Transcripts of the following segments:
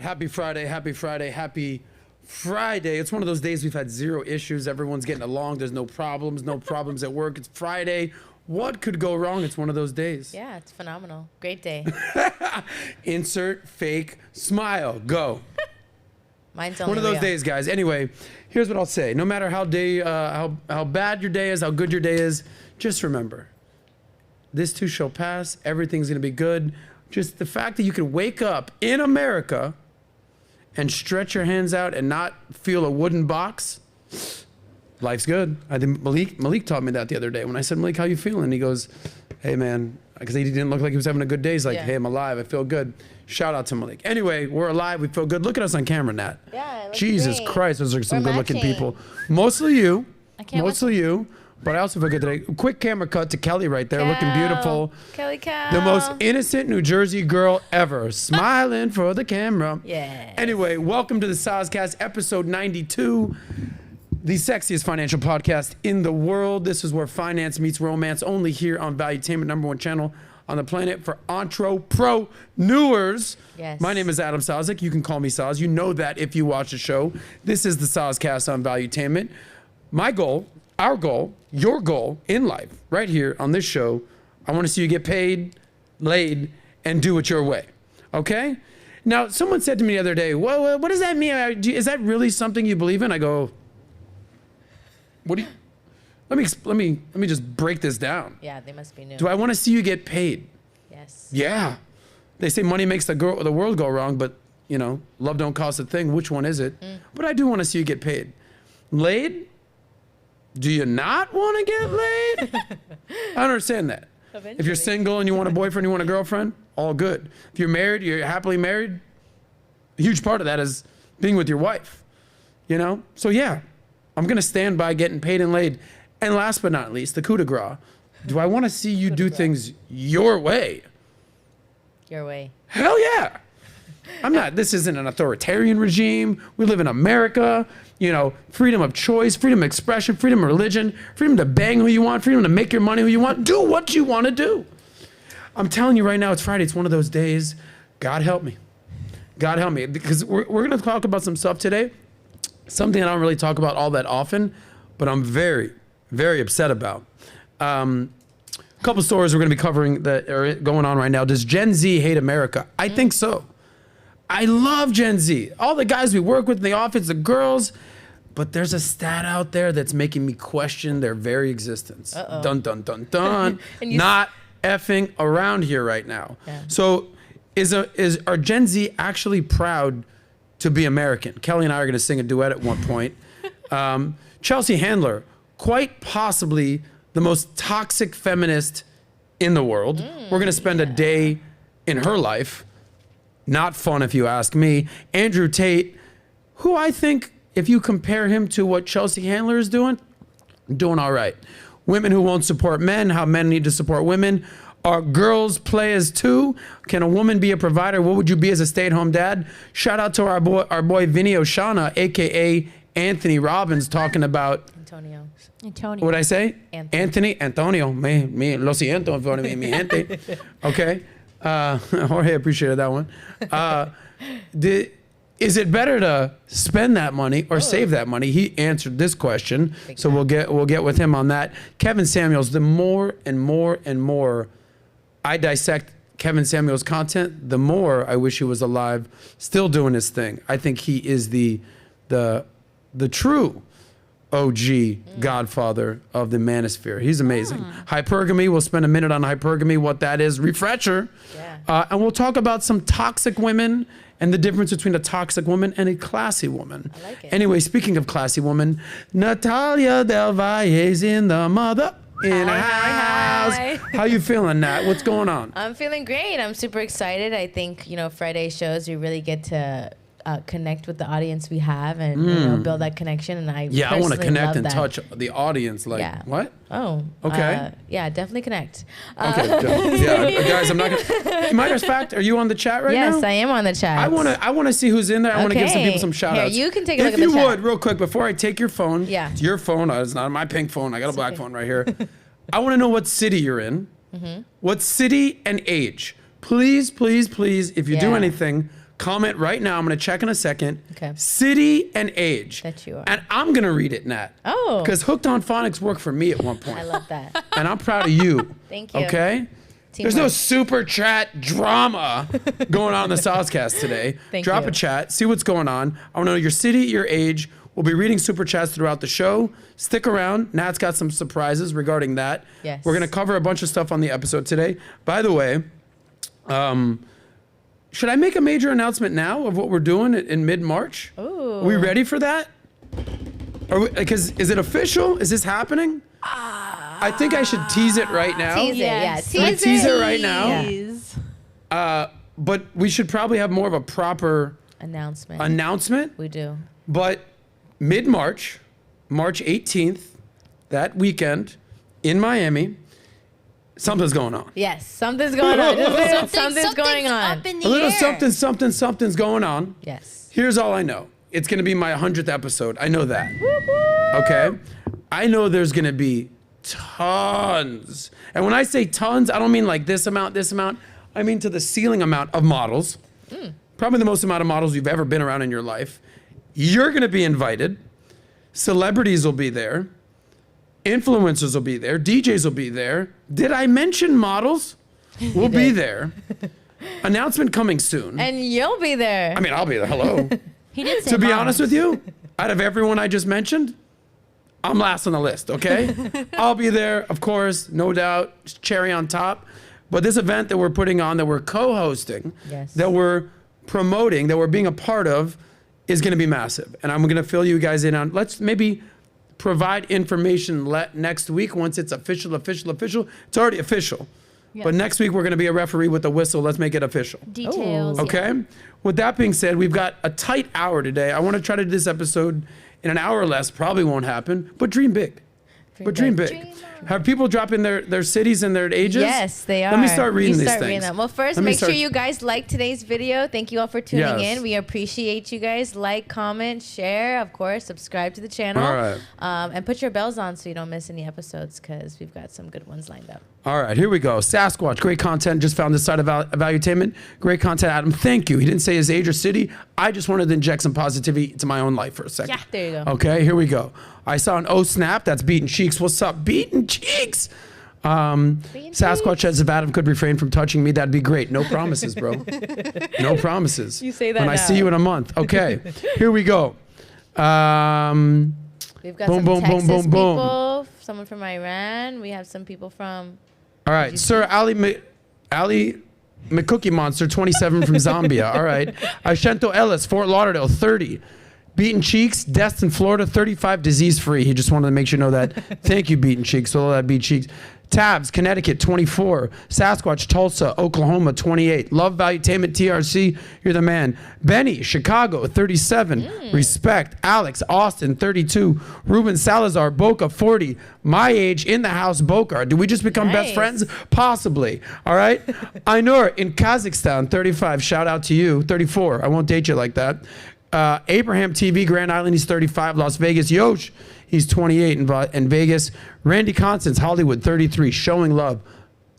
Happy Friday, happy Friday, happy Friday. It's one of those days we've had zero issues. Everyone's getting along. There's no problems at work. It's Friday. What could go wrong? It's one of those days. Yeah, it's phenomenal. Great day. Insert fake smile. Go. Mine's only One of those real. days, guys. Anyway, here's what I'll say. No matter how bad your day is, how good your day is, just remember, this too shall pass. Everything's going to be good. Just the fact that you can wake up in America and stretch your hands out and not feel a wooden box, life's good. I think Malik taught me that the other day. When I said, Malik, how you feeling? He goes, hey, man, because he didn't look like he was having a good day. He's like, hey, I'm alive. I feel good. Shout out to Malik. Anyway, we're alive. We feel good. Look at us on camera, Nat. Yeah, Jesus great. Christ, those are some We're good-looking matching. people. Mostly you. Mostly you. But I also feel good today. Quick camera cut to Kelly right there, looking beautiful. Kelly Cow. The most innocent New Jersey girl ever, smiling for the camera. Yeah. Anyway, welcome to the Soscast, episode 92, the sexiest financial podcast in the world. This is where finance meets romance, only here on Valuetainment, #1 channel on the planet for entrepreneurs. Yes. My name is Adam Sosnick. You can call me Sos. You know that if you watch the show. This is the Soscast on Valuetainment. My goal, our goal, your goal in life, right here on this show, I want to see you get paid, laid, and do it your way. Okay? Now, someone said to me the other day, well, what does that mean? Is that really something you believe in? I go, what do you, let me just break this down. Yeah, they must be new. Do I want to see you get paid? Yes. Yeah. They say money makes the world go wrong, but you know, love don't cost a thing. Which one is it? But I do want to see you get paid. Laid? Do you not want to get laid? I don't understand that. Eventually. If you're single and you want a boyfriend, you want a girlfriend, all good. If you're married, you're happily married, a huge part of that is being with your wife, you know? So yeah, I'm going to stand by getting paid and laid. And last but not least, the coup de grace. Do I want to see you do things your way? Your way. Hell yeah. This isn't an authoritarian regime. We live in America, you know, freedom of choice, freedom of expression, freedom of religion, freedom to bang who you want, freedom to make your money who you want. Do what you want to do. I'm telling you right now, it's Friday. It's one of those days. God help me. God help me. Because we're going to talk about some stuff today. Something I don't really talk about all that often, but I'm very, very upset about. A couple stories we're going to be covering that are going on right now. Does Gen Z hate America? I think so. I love Gen Z. All the guys we work with in the office, the girls, but there's a stat out there that's making me question their very existence. Dun, dun, dun, dun. Not effing around here right now. Yeah. So are Gen Z actually proud to be American? Kelly and I are going to sing a duet at one point. Chelsea Handler, quite possibly the most toxic feminist in the world. We're going to spend a day in her life. Not fun if you ask me. Andrew Tate, who I think, if you compare him to what Chelsea Handler is doing all right. Women who won't support men, how men need to support women. Are girls players too? Can a woman be a provider? What would you be as a stay-at-home dad? Shout out to our boy Vinny Oshana, aka Anthony Robbins, talking about Antonio. What would I say? Antonio. Me lo siento for mi gente. Okay. Jorge appreciated that one. Is it better to spend that money or save that money? He answered this question, so we'll get with him on that. Kevin Samuels. The more and more and more I dissect Kevin Samuels' content, the more I wish he was alive, still doing his thing. I think he is the true OG godfather of the manosphere. He's amazing. Hypergamy, we'll spend a minute on hypergamy, what that is, refresher. Yeah. And we'll talk about some toxic women and the difference between a toxic woman and a classy woman. I like it. Anyway, speaking of classy woman, Natalya DelValle is in the house. How you feeling, Nat? What's going on? I'm feeling great. I'm super excited. I think, Friday shows, we really get to connect with the audience we have and build that connection. And I want to connect and that. touch the audience. Like, what? Oh, okay. Yeah, definitely connect. Okay, guys, I'm not gonna. Matter of fact, are you on the chat right now? Yes, I am on the chat. I want to see who's in there. I want to give some people some shout outs. Here, you can take a look at the chat. If you would, real quick, before I take your phone. Yeah. It's your phone. It's not my pink phone. I got a black phone right here. I want to know what city you're in. What city and age. Please, please, please, if you do anything, Comment right now. I'm going to check in a second. Okay. City and age. That you are. And I'm going to read it, Nat. Oh. Because Hooked on Phonics worked for me at one point. I love that. And I'm proud of you. Thank you. Okay? There's no super chat drama going on in the Soscast today. Drop a chat. See what's going on. I want to know your city, your age. We'll be reading super chats throughout the show. Stick around. Nat's got some surprises regarding that. Yes. We're going to cover a bunch of stuff on the episode today. By the way, should I make a major announcement now of what we're doing in mid-March? Ooh. Are we ready for that? Because is it official? Is this happening? I think I should tease it right now. Tease it, yeah. Tease it right now. Yeah. But we should probably have more of a proper announcement. We do. But mid-March, March 18th, that weekend in Miami, something's going on. Yes, something's going on. Something's going on. Up in A the little air. something's going on. Yes. Here's all I know. It's going to be my 100th episode. I know that. Okay? I know there's going to be tons. And when I say tons, I don't mean like this amount. I mean to the ceiling amount of models. Probably the most amount of models you've ever been around in your life. You're going to be invited. Celebrities will be there. Influencers will be there. DJs will be there. Did I mention models? We'll be there. Announcement coming soon. And you'll be there. I mean, I'll be there. Hello. He did say To be moms. honest with you, out of everyone I just mentioned, I'm last on the list, okay? I'll be there, of course, no doubt, cherry on top. But this event that we're putting on, that we're co-hosting, Yes. that we're promoting, that we're being a part of, is going to be massive. And I'm going to fill you guys in on, let's maybe provide information next week once it's official. It's already official. Yes. But next week we're going to be a referee with a whistle. Let's make it official. Details. Okay? With that being said, we've got a tight hour today. I want to try to do this episode in an hour or less. Probably won't happen, but dream big. Dream big. Dream Have people drop in their cities and their ages? Yes, they are. Let me start reading You these start things. reading them. Well, first, Let me make sure start- you guys like today's video. Thank you all for tuning Yes. in. We appreciate you guys. Like, comment, share, of course, subscribe to the channel. All right. And put your bells on so you don't miss any episodes because we've got some good ones lined up. All right, here we go. Sasquatch, great content. Just found this side of Valuetainment. Great content, Adam. Thank you. He didn't say his age or city. I just wanted to inject some positivity into my own life for a second. Yeah, there you go. Okay, here we go. I saw an O snap. That's Beaten Cheeks. What's up, Beaten Cheeks? Sasquatch says if Adam could refrain from touching me, that'd be great. No promises, bro. No promises. You say that when I now. see you in a month. Okay, here we go. We've got Boom, some boom, boom, Texas boom, boom. people, someone from Iran. We have some people from... All right, Sir Ali McCookie Monster, 27 from Zambia. All right. Ashento Ellis, Fort Lauderdale, 30. Beaten Cheeks, Destin, Florida, 35, disease-free. He just wanted to make sure you know that. Thank you, Beaten Cheeks. All that Beat Cheeks. Tabs, Connecticut, 24. Sasquatch, Tulsa, Oklahoma, 28. Love Valuetainment, TRC, you're the man. Benny, Chicago, 37. Respect. Alex, Austin, 32. Ruben Salazar, Boca, 40. My age, in the house, Boca. Do we just become best Nice. friends? Possibly. All right. Ainur in Kazakhstan, 35. Shout out to you. 34. I won't date you like that. Abraham TV, Grand Island, he's 35. Las Vegas, Yosh, he's 28 in Vegas. Randy Constance, Hollywood, 33. Showing love.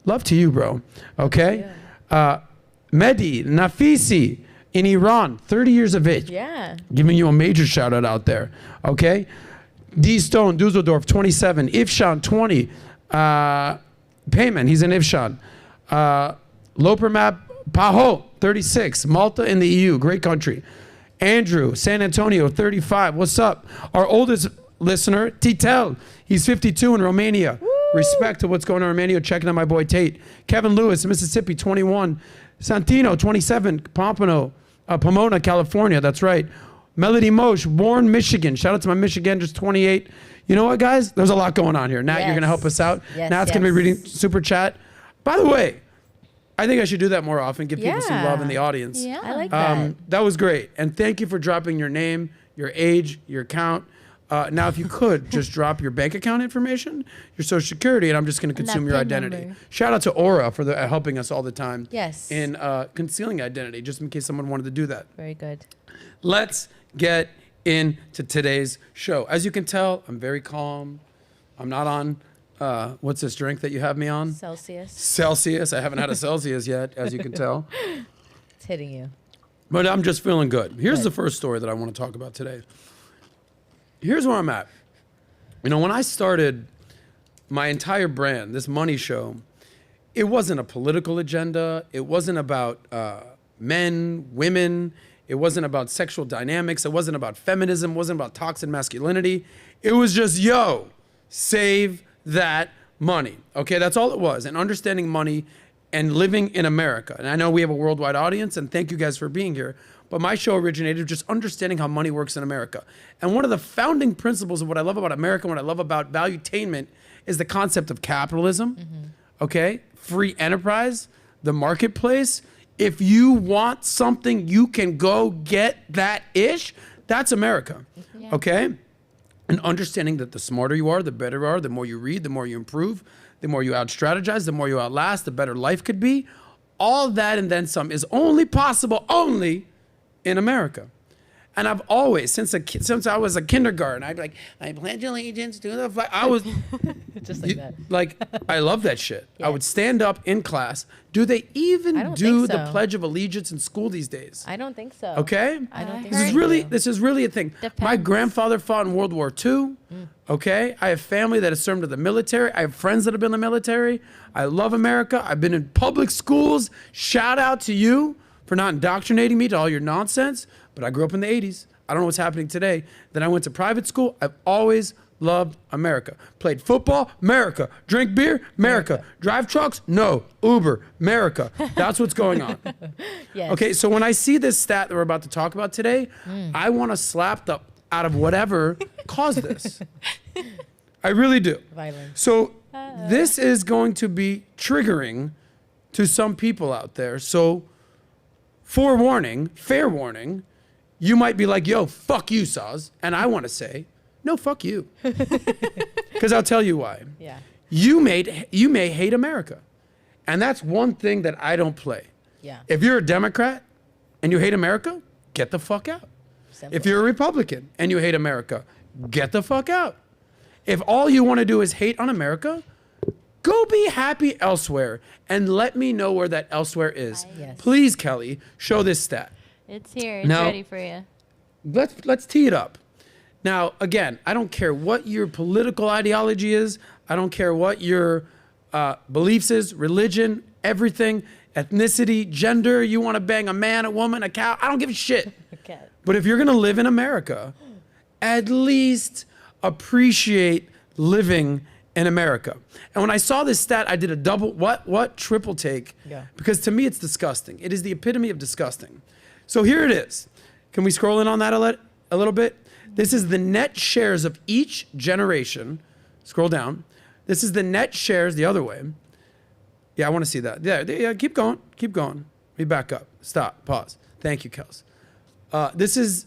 Love to you, bro. Okay. Mehdi Nafisi in Iran, 30 years of age. Yeah. Giving you a major shout out there. Okay. D Stone, Dusseldorf, 27. Ifshan, 20. Payman, he's in Ifshan. Lopermap Paho, 36. Malta in the EU, great country. Andrew, San Antonio, 35. What's up? Our oldest listener, Titel. He's 52 in Romania. Respect to what's going on in Romania. Checking on my boy Tate. Kevin Lewis, Mississippi, 21. Santino, 27. Pomona, California. That's right. Melody Mosh, Warren, Michigan. Shout out to my Michiganders, 28. You know what, guys? There's a lot going on here. Nat, you're going to help us out. Yes, Nat's going to be yes. reading Super Chat. By the way, I think I should do that more often. Give people some Yeah. love in the audience. Yeah. I like that. That was great. And thank you for dropping your name, your age, your account. Now, if you could, just drop your bank account information, your social security, and I'm just going to And that consume your PIN identity. number. Shout out to Aura for helping us all the time Yes. in concealing identity, just in case someone wanted to do that. Very good. Let's get into today's show. As you can tell, I'm very calm. I'm not on, what's this drink that you have me on? Celsius. Celsius. I haven't had a Celsius yet, as you can tell. It's hitting you. But I'm just feeling good. Here's the first story that I want to talk about today. Here's where I'm at. You know, when I started my entire brand, this money show, it wasn't a political agenda. It wasn't about men, women. It wasn't about sexual dynamics. It wasn't about feminism. It wasn't about toxic masculinity. It was just, yo, save that money. Okay, that's all it was. And understanding money and living in America. And I know we have a worldwide audience, and thank you guys for being here. But my show originated just understanding how money works in America. And one of the founding principles of what I love about America, what I love about valuetainment, is the concept of capitalism, okay? Free enterprise, the marketplace. If you want something, you can go get that ish. That's America, okay? And understanding that the smarter you are, the better you are, the more you read, the more you improve, the more you out-strategize, the more you outlast, the better life could be. All that and then some is only possible in America. And I've always, since I was a kindergarten, I'd be like, I pledge allegiance to the flag. I was Just like that. like, I love that shit. Yeah. I would stand up in class. Do they even I don't do think the so. Pledge of Allegiance in school these days? I don't think so. Okay? I don't think This is so. really a thing. My Depends. grandfather fought in World War II. Okay? I have family that has served in the military. I have friends that have been in the military. I love America. I've been in public schools. Shout out to you for not indoctrinating me to all your nonsense. But I grew up in the 80s. I don't know what's happening today. Then I went to private school. I've always loved America. Played football, America. Drink beer, America. Drive trucks, no. Uber, America. That's what's going on. Yes. Okay, so when I see this stat that we're about to talk about today, I want to slap the out of whatever caused this. I really do. Violence. So this is going to be triggering to some people out there. So forewarning, fair warning, you might be like, yo, fuck you, Soz. And I want to say, no, fuck you. Because I'll tell you why. Yeah. You may hate America. And that's one thing that I don't play. Yeah. If you're a Democrat and you hate America, get the fuck out. Simple. If you're a Republican and you hate America, get the fuck out. If all you want to do is hate on America, go be happy elsewhere and let me know where that elsewhere is. Yes. Please, Kelly, show this stat. It's here. It's Now- ready for you. Let's tee it up. Now, again, I don't care what your political ideology is. I don't care what your beliefs is, religion, everything, ethnicity, gender. You want to bang a man, a woman, a cow. I don't give a shit. Okay. But if you're going to live in America, at least appreciate living in America. And when I saw this stat, I did a triple take. Yeah. Because to me, it's disgusting. It is the epitome of disgusting. So here it is. Can we scroll in on that a little bit? This is the net shares of each generation. Scroll down. This is the net shares the other way. Yeah, I want to see that. Yeah, keep going. Keep going. Let me back up. Stop. Pause. Thank you, Kels. This is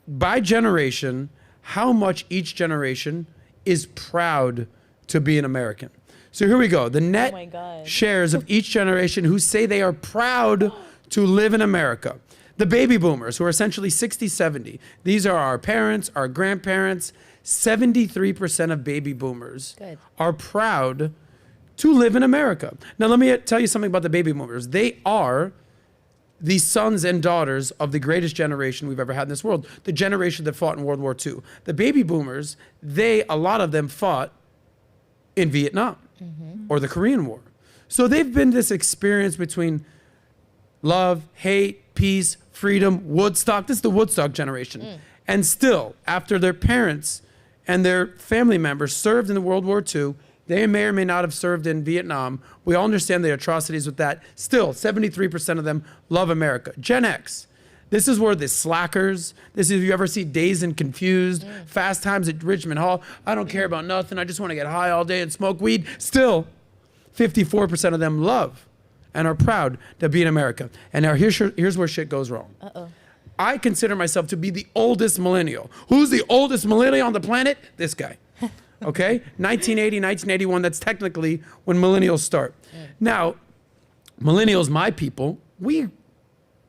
by generation, how much each generation is proud to be an American. So here we go. The my net God. shares of each generation who say they are proud to live in America. The baby boomers, who are essentially 60, 70. These are our parents, our grandparents. 73% of baby boomers Good. are proud to live in America. Now, let me tell you something about the baby boomers. They are the sons and daughters of the greatest generation we've ever had in this world, the generation that fought in World War II. The baby boomers, a lot of them fought in Vietnam or the Korean War. So they've been this experience between love, hate, peace, freedom, Woodstock. This is the Woodstock generation. And still, after their parents and their family members served in the World War II, they may or may not have served in Vietnam. We all understand the atrocities with that. Still, 73% of them love America. Gen X. This is where the slackers, this is if you ever see Dazed and Confused, Fast Times at Richmond Hall. I don't care about nothing. I just want to get high all day and smoke weed. Still, 54% of them love and are proud to be in America. And now here's where shit goes wrong. I consider myself to be the oldest millennial. Who's the oldest millennial on the planet? This guy. Okay? 1980, 1981, that's technically when millennials start. Now, millennials, my people, we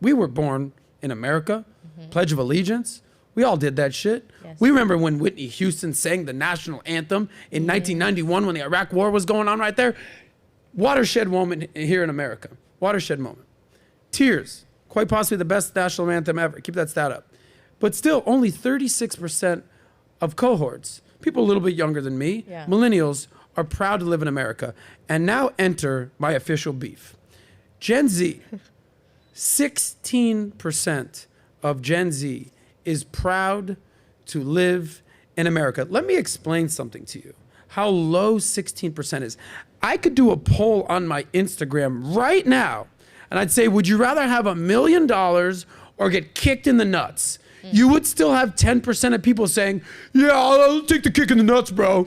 were born in America, Pledge of Allegiance. We all did that shit. Yes. We remember when Whitney Houston sang the national anthem in 1991 when the Iraq War was going on right there. Watershed moment here in America. Watershed moment. Tears quite possibly the best national anthem ever. Keep that stat up. But still, only 36% of cohorts, people a little bit younger than me, millennials, are proud to live in America. And now enter my official beef. Gen Z, 16% of Gen Z is proud to live in America. Let me explain something to you, how low 16% is. I could do a poll on my Instagram right now, and I'd say, would you rather have $1 million or get kicked in the nuts? You would still have 10% of people saying, yeah, I'll take the kick in the nuts, bro.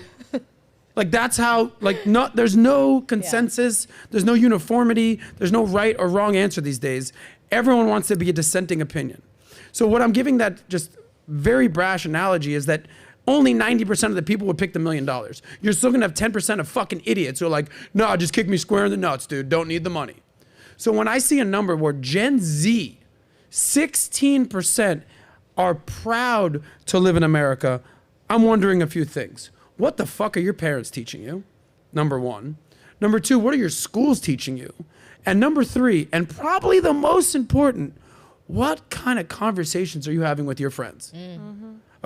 Like, that's how, like, there's no consensus, there's no uniformity, there's no right or wrong answer these days. Everyone wants to be a dissenting opinion. So what I'm giving that just very brash analogy is that only 90% of the people would pick the $1 million. You're still gonna have 10% of fucking idiots who are like, no, just kick me square in the nuts, dude, don't need the money. So when I see a number where Gen Z, 16% are proud to live in America, I'm wondering a few things. What the fuck are your parents teaching you? Number one. Number two, what are your schools teaching you? And number three, and probably the most important, what kind of conversations are you having with your friends?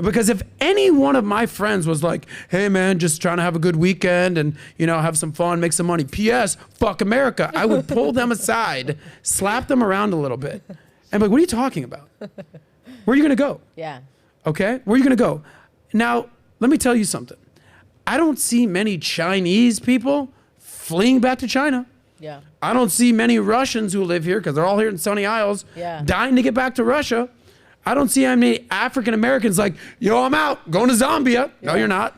Because if any one of my friends was like, hey man, just trying to have a good weekend and, you know, have some fun, make some money, P.S., fuck America, I would pull them aside, slap them around a little bit, and be like, what are you talking about? Where are you gonna go? Yeah. Okay, where are you gonna go? Now, let me tell you something. I don't see many Chinese people fleeing back to China. Yeah. I don't see many Russians who live here, because they're all here in Sunny Isles, dying to get back to Russia. I don't see how many African Americans like, yo, I'm out, going to Zambia. No, you're not.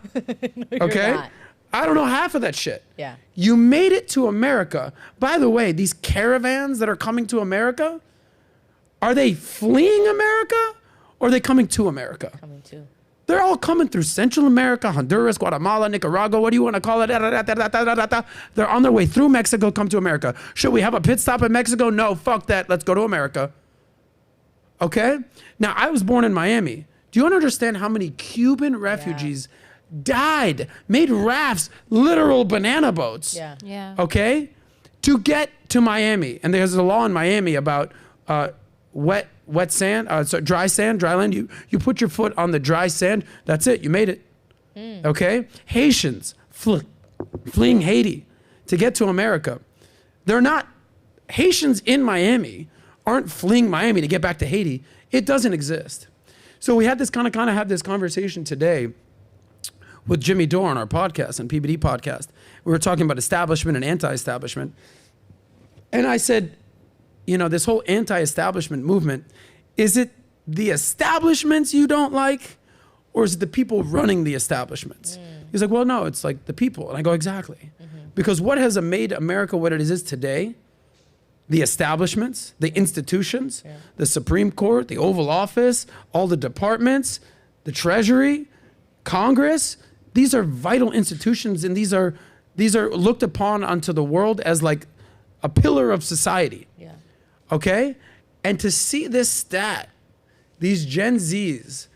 Okay? Not. I don't know half of that shit. Yeah. You made it to America. By the way, these caravans that are coming to America, are they fleeing America or are they coming to America? Coming to. They're all coming through Central America, Honduras, Guatemala, Nicaragua, what do you want to call it? They're on their way through Mexico, come to America. Should we have a pit stop in Mexico? No, fuck that. Let's go to America. Okay? Now, I was born in Miami. Do you understand how many Cuban refugees died, made rafts, literal banana boats, okay, to get to Miami? And there's a law in Miami about wet sand, dry sand, dry land. You put your foot on the dry sand, that's it, you made it. Okay? Haitians fleeing Haiti to get to America. They're not, Haitians in Miami aren't fleeing Miami to get back to Haiti. It doesn't exist. So we had this kind of have this conversation today with Jimmy Dore on our podcast, on PBD podcast. We were talking about establishment and anti-establishment. And I said, you know, this whole anti-establishment movement, is it the establishments you don't like, or is it the people running the establishments? He's like, well, no, it's like the people. And I go, exactly. Because what has made America what it is today? The establishments, the institutions, the Supreme Court, the Oval Office, all the departments, the Treasury, Congress. These are vital institutions, and these are looked upon onto the world as like a pillar of society. Okay? And to see this stat, these Gen Zs,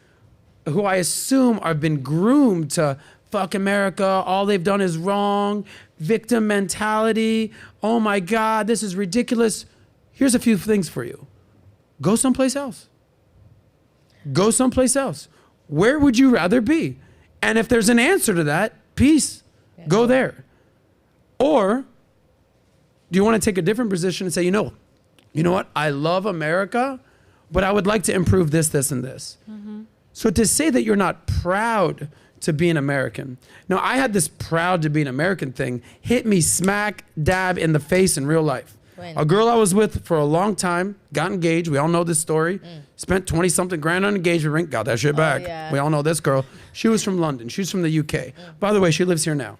who I assume have been groomed to fuck America, all they've done is wrong, victim mentality, oh my God, this is ridiculous. Here's a few things for you. Go someplace else. Go someplace else. Where would you rather be? And if there's an answer to that, peace, go there. Or do you want to take a different position and say, you know what? I love America, but I would like to improve this, this, and this. So to say that you're not proud to be an American. Now, I had this proud to be an American thing hit me smack dab in the face in real life. When? A girl I was with for a long time, got engaged. We all know this story. Spent 20-something grand on an engagement ring, got that shit back. Yeah. We all know this girl. She was from London. She's from the UK. By the way, she lives here now.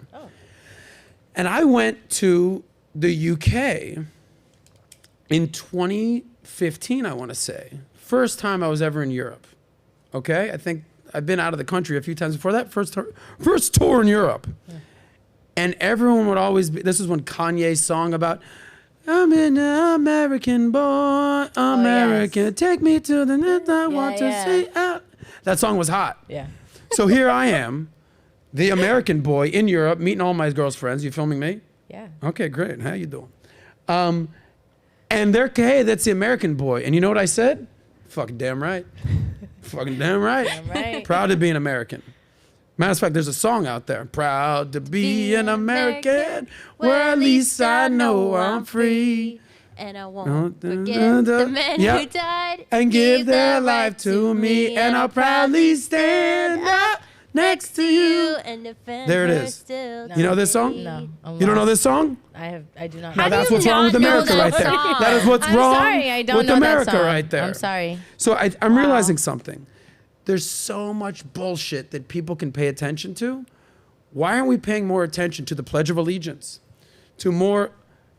And I went to the UK in 2015, I want to say. First time I was ever in Europe. Okay? I think I've been out of the country a few times before that. First tour in Europe. And everyone would always be, this is when Kanye's song about, I'm an American boy, American, take me to the net I want to see out. That song was hot. So here I am, the American boy in Europe, meeting all my girls' friends. You filming me? Yeah. Okay, great. How you doing? And they're, hey, that's the American boy. And you know what I said? Fucking damn right. Fucking damn right. Damn right. Proud to be an American. Matter of fact, there's a song out there. Proud to be an American, where at least I know I'm free. And I won't forget the men who died and give their life to me. And I'll proudly stand up next to you. And defend there it her is. still You know this song? No. You don't know this song? I do not. Now How do that's you what's wrong with not know America that right there. song? That is what's I'm wrong sorry, I don't with know America that song. right there. I'm sorry. So I'm realizing something. There's so much bullshit that people can pay attention to. Why aren't we paying more attention to the Pledge of Allegiance, to more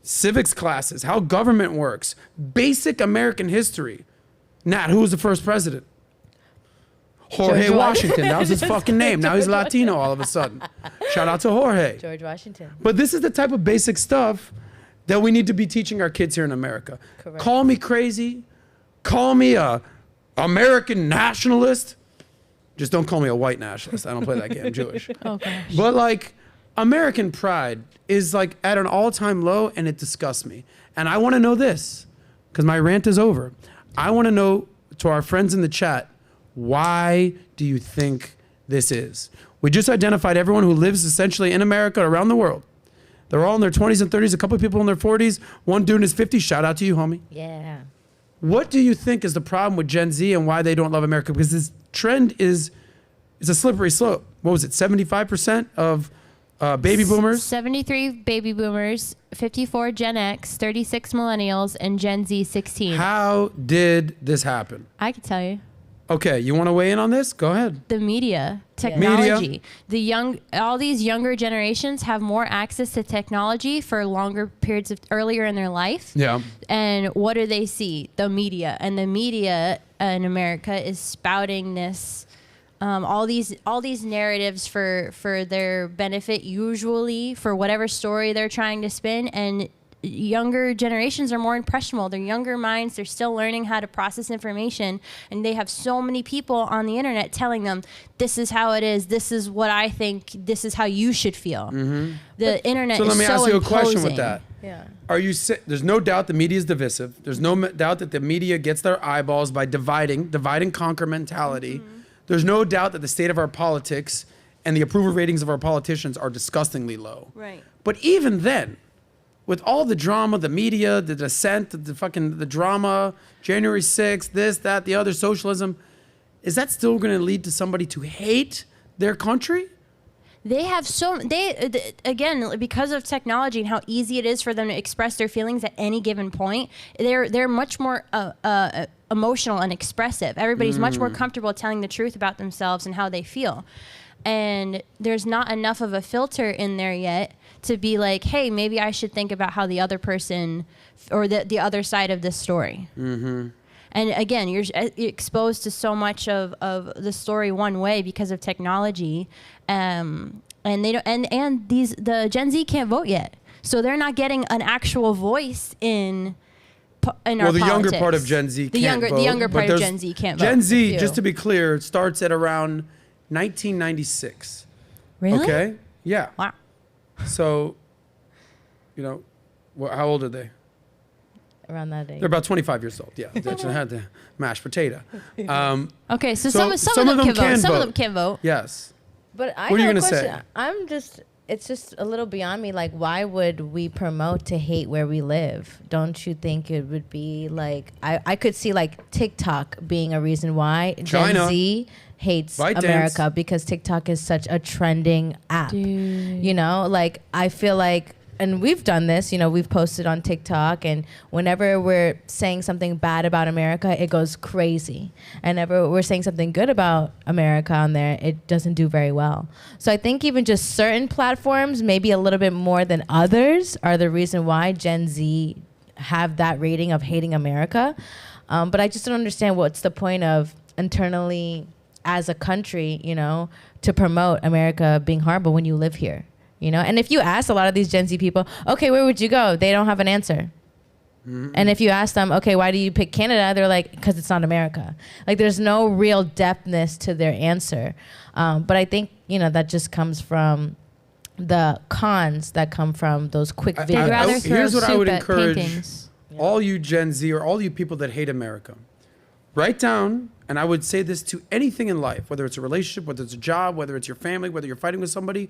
civics classes, how government works, basic American history? Nat, who was the first president? Jorge George Washington. That was his fucking name. Now he's Latino all of a sudden. Shout out to Jorge. George Washington. But this is the type of basic stuff that we need to be teaching our kids here in America. Correct. Call me crazy. Call me a American nationalist. Just don't call me a white nationalist. I don't play that game. I'm Jewish. Oh, gosh. But like, American pride is like at an all-time low, and it disgusts me. And I want to know this, because my rant is over. I want to know, to our friends in the chat, why do you think this is? We just identified everyone who lives essentially in America around the world. They're all in their 20s and 30s, a couple of people in their 40s, one dude in his 50s. Shout out to you, homie. Yeah. What do you think is the problem with Gen Z and why they don't love America? Because this trend is a slippery slope. What was it, 75% of baby boomers? 73 baby boomers, 54 Gen X, 36 millennials, and Gen Z 16. How did this happen? I can tell you. Okay, you want to weigh in on this? Go ahead. The media, technology. All these younger generations have more access to technology for longer periods of earlier in their life. Yeah. And what do they see? The media. And the media in America is spouting this, all these narratives for their benefit, usually for whatever story they're trying to spin. And younger generations are more impressionable. They're younger minds. They're still learning how to process information. And they have so many people on the internet telling them, this is how it is. This is what I think. This is how you should feel. Mm-hmm. The internet is so let me ask you a question with imposing. that. Yeah. There's no doubt the media is divisive. There's no doubt that the media gets their eyeballs by divide and conquer mentality. Mm-hmm. There's no doubt that the state of our politics and the approval ratings of our politicians are disgustingly low. Right. But even then, with all the drama, the media, the dissent, the drama, January 6th, this, that, the other, socialism, is that still going to lead to somebody to hate their country? They have again, because of technology and how easy it is for them to express their feelings at any given point, they're much more emotional and expressive. Everybody's much more comfortable telling the truth about themselves and how they feel. And there's not enough of a filter in there yet to be like, hey, maybe I should think about how the other person or the other side of this story. Mm-hmm. And again, you're exposed to so much of the story one way because of technology, and they don't. And the Gen Z can't vote yet, so they're not getting an actual voice in our well, the politics. younger part of Gen Z can't vote. The younger but part of Gen Z can't vote. Gen Z, just to be clear, starts at around 1996. Really? Okay. Yeah. Wow. So, how old are they? Around that age. They're about 25 years old. Yeah, they had the mashed potato. Okay, so So some of them can vote. Some vote. of them can vote. Yes. But I What are you have a gonna question. say? It's just a little beyond me. Like, why would we promote to hate where we live? Don't you think it would be like, I could see like TikTok being a reason why China. Gen Z hates America because TikTok is such a trending app. Dude. Like I feel like, and we've done this, we've posted on TikTok, and whenever we're saying something bad about America, it goes crazy. And whenever we're saying something good about America on there, it doesn't do very well. So I think even just certain platforms, maybe a little bit more than others, are the reason why Gen Z have that rating of hating America. But I just don't understand what's the point of internally as a country, to promote America being horrible when you live here. And if you ask a lot of these Gen Z people, okay, where would you go? They don't have an answer. Mm-hmm. And if you ask them, okay, why do you pick Canada? They're like, because it's not America. Like, there's no real depthness to their answer. But I think, that just comes from the cons that come from those quick videos. They'd rather throw here's what I soup would at encourage. paintings. all you Gen Z or all you people that hate America, write down, and I would say this to anything in life, whether it's a relationship, whether it's a job, whether it's your family, whether you're fighting with somebody,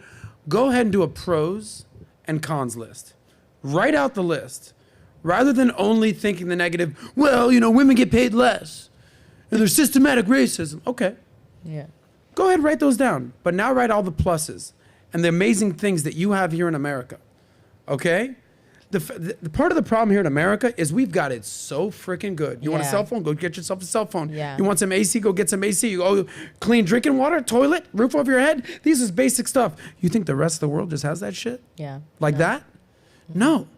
go ahead and do a pros and cons list. Write out the list. Rather than only thinking the negative, well, women get paid less and there's systematic racism. Okay. Yeah. Go ahead and write those down. But now write all the pluses and the amazing things that you have here in America. Okay? The part of the problem here in America is we've got it so freaking good. You want a cell phone? Go get yourself a cell phone. Yeah. You want some AC? Go get some AC. You go clean drinking water, toilet, roof over your head. These is basic stuff. You think the rest of the world just has that shit? Yeah. Like that? No.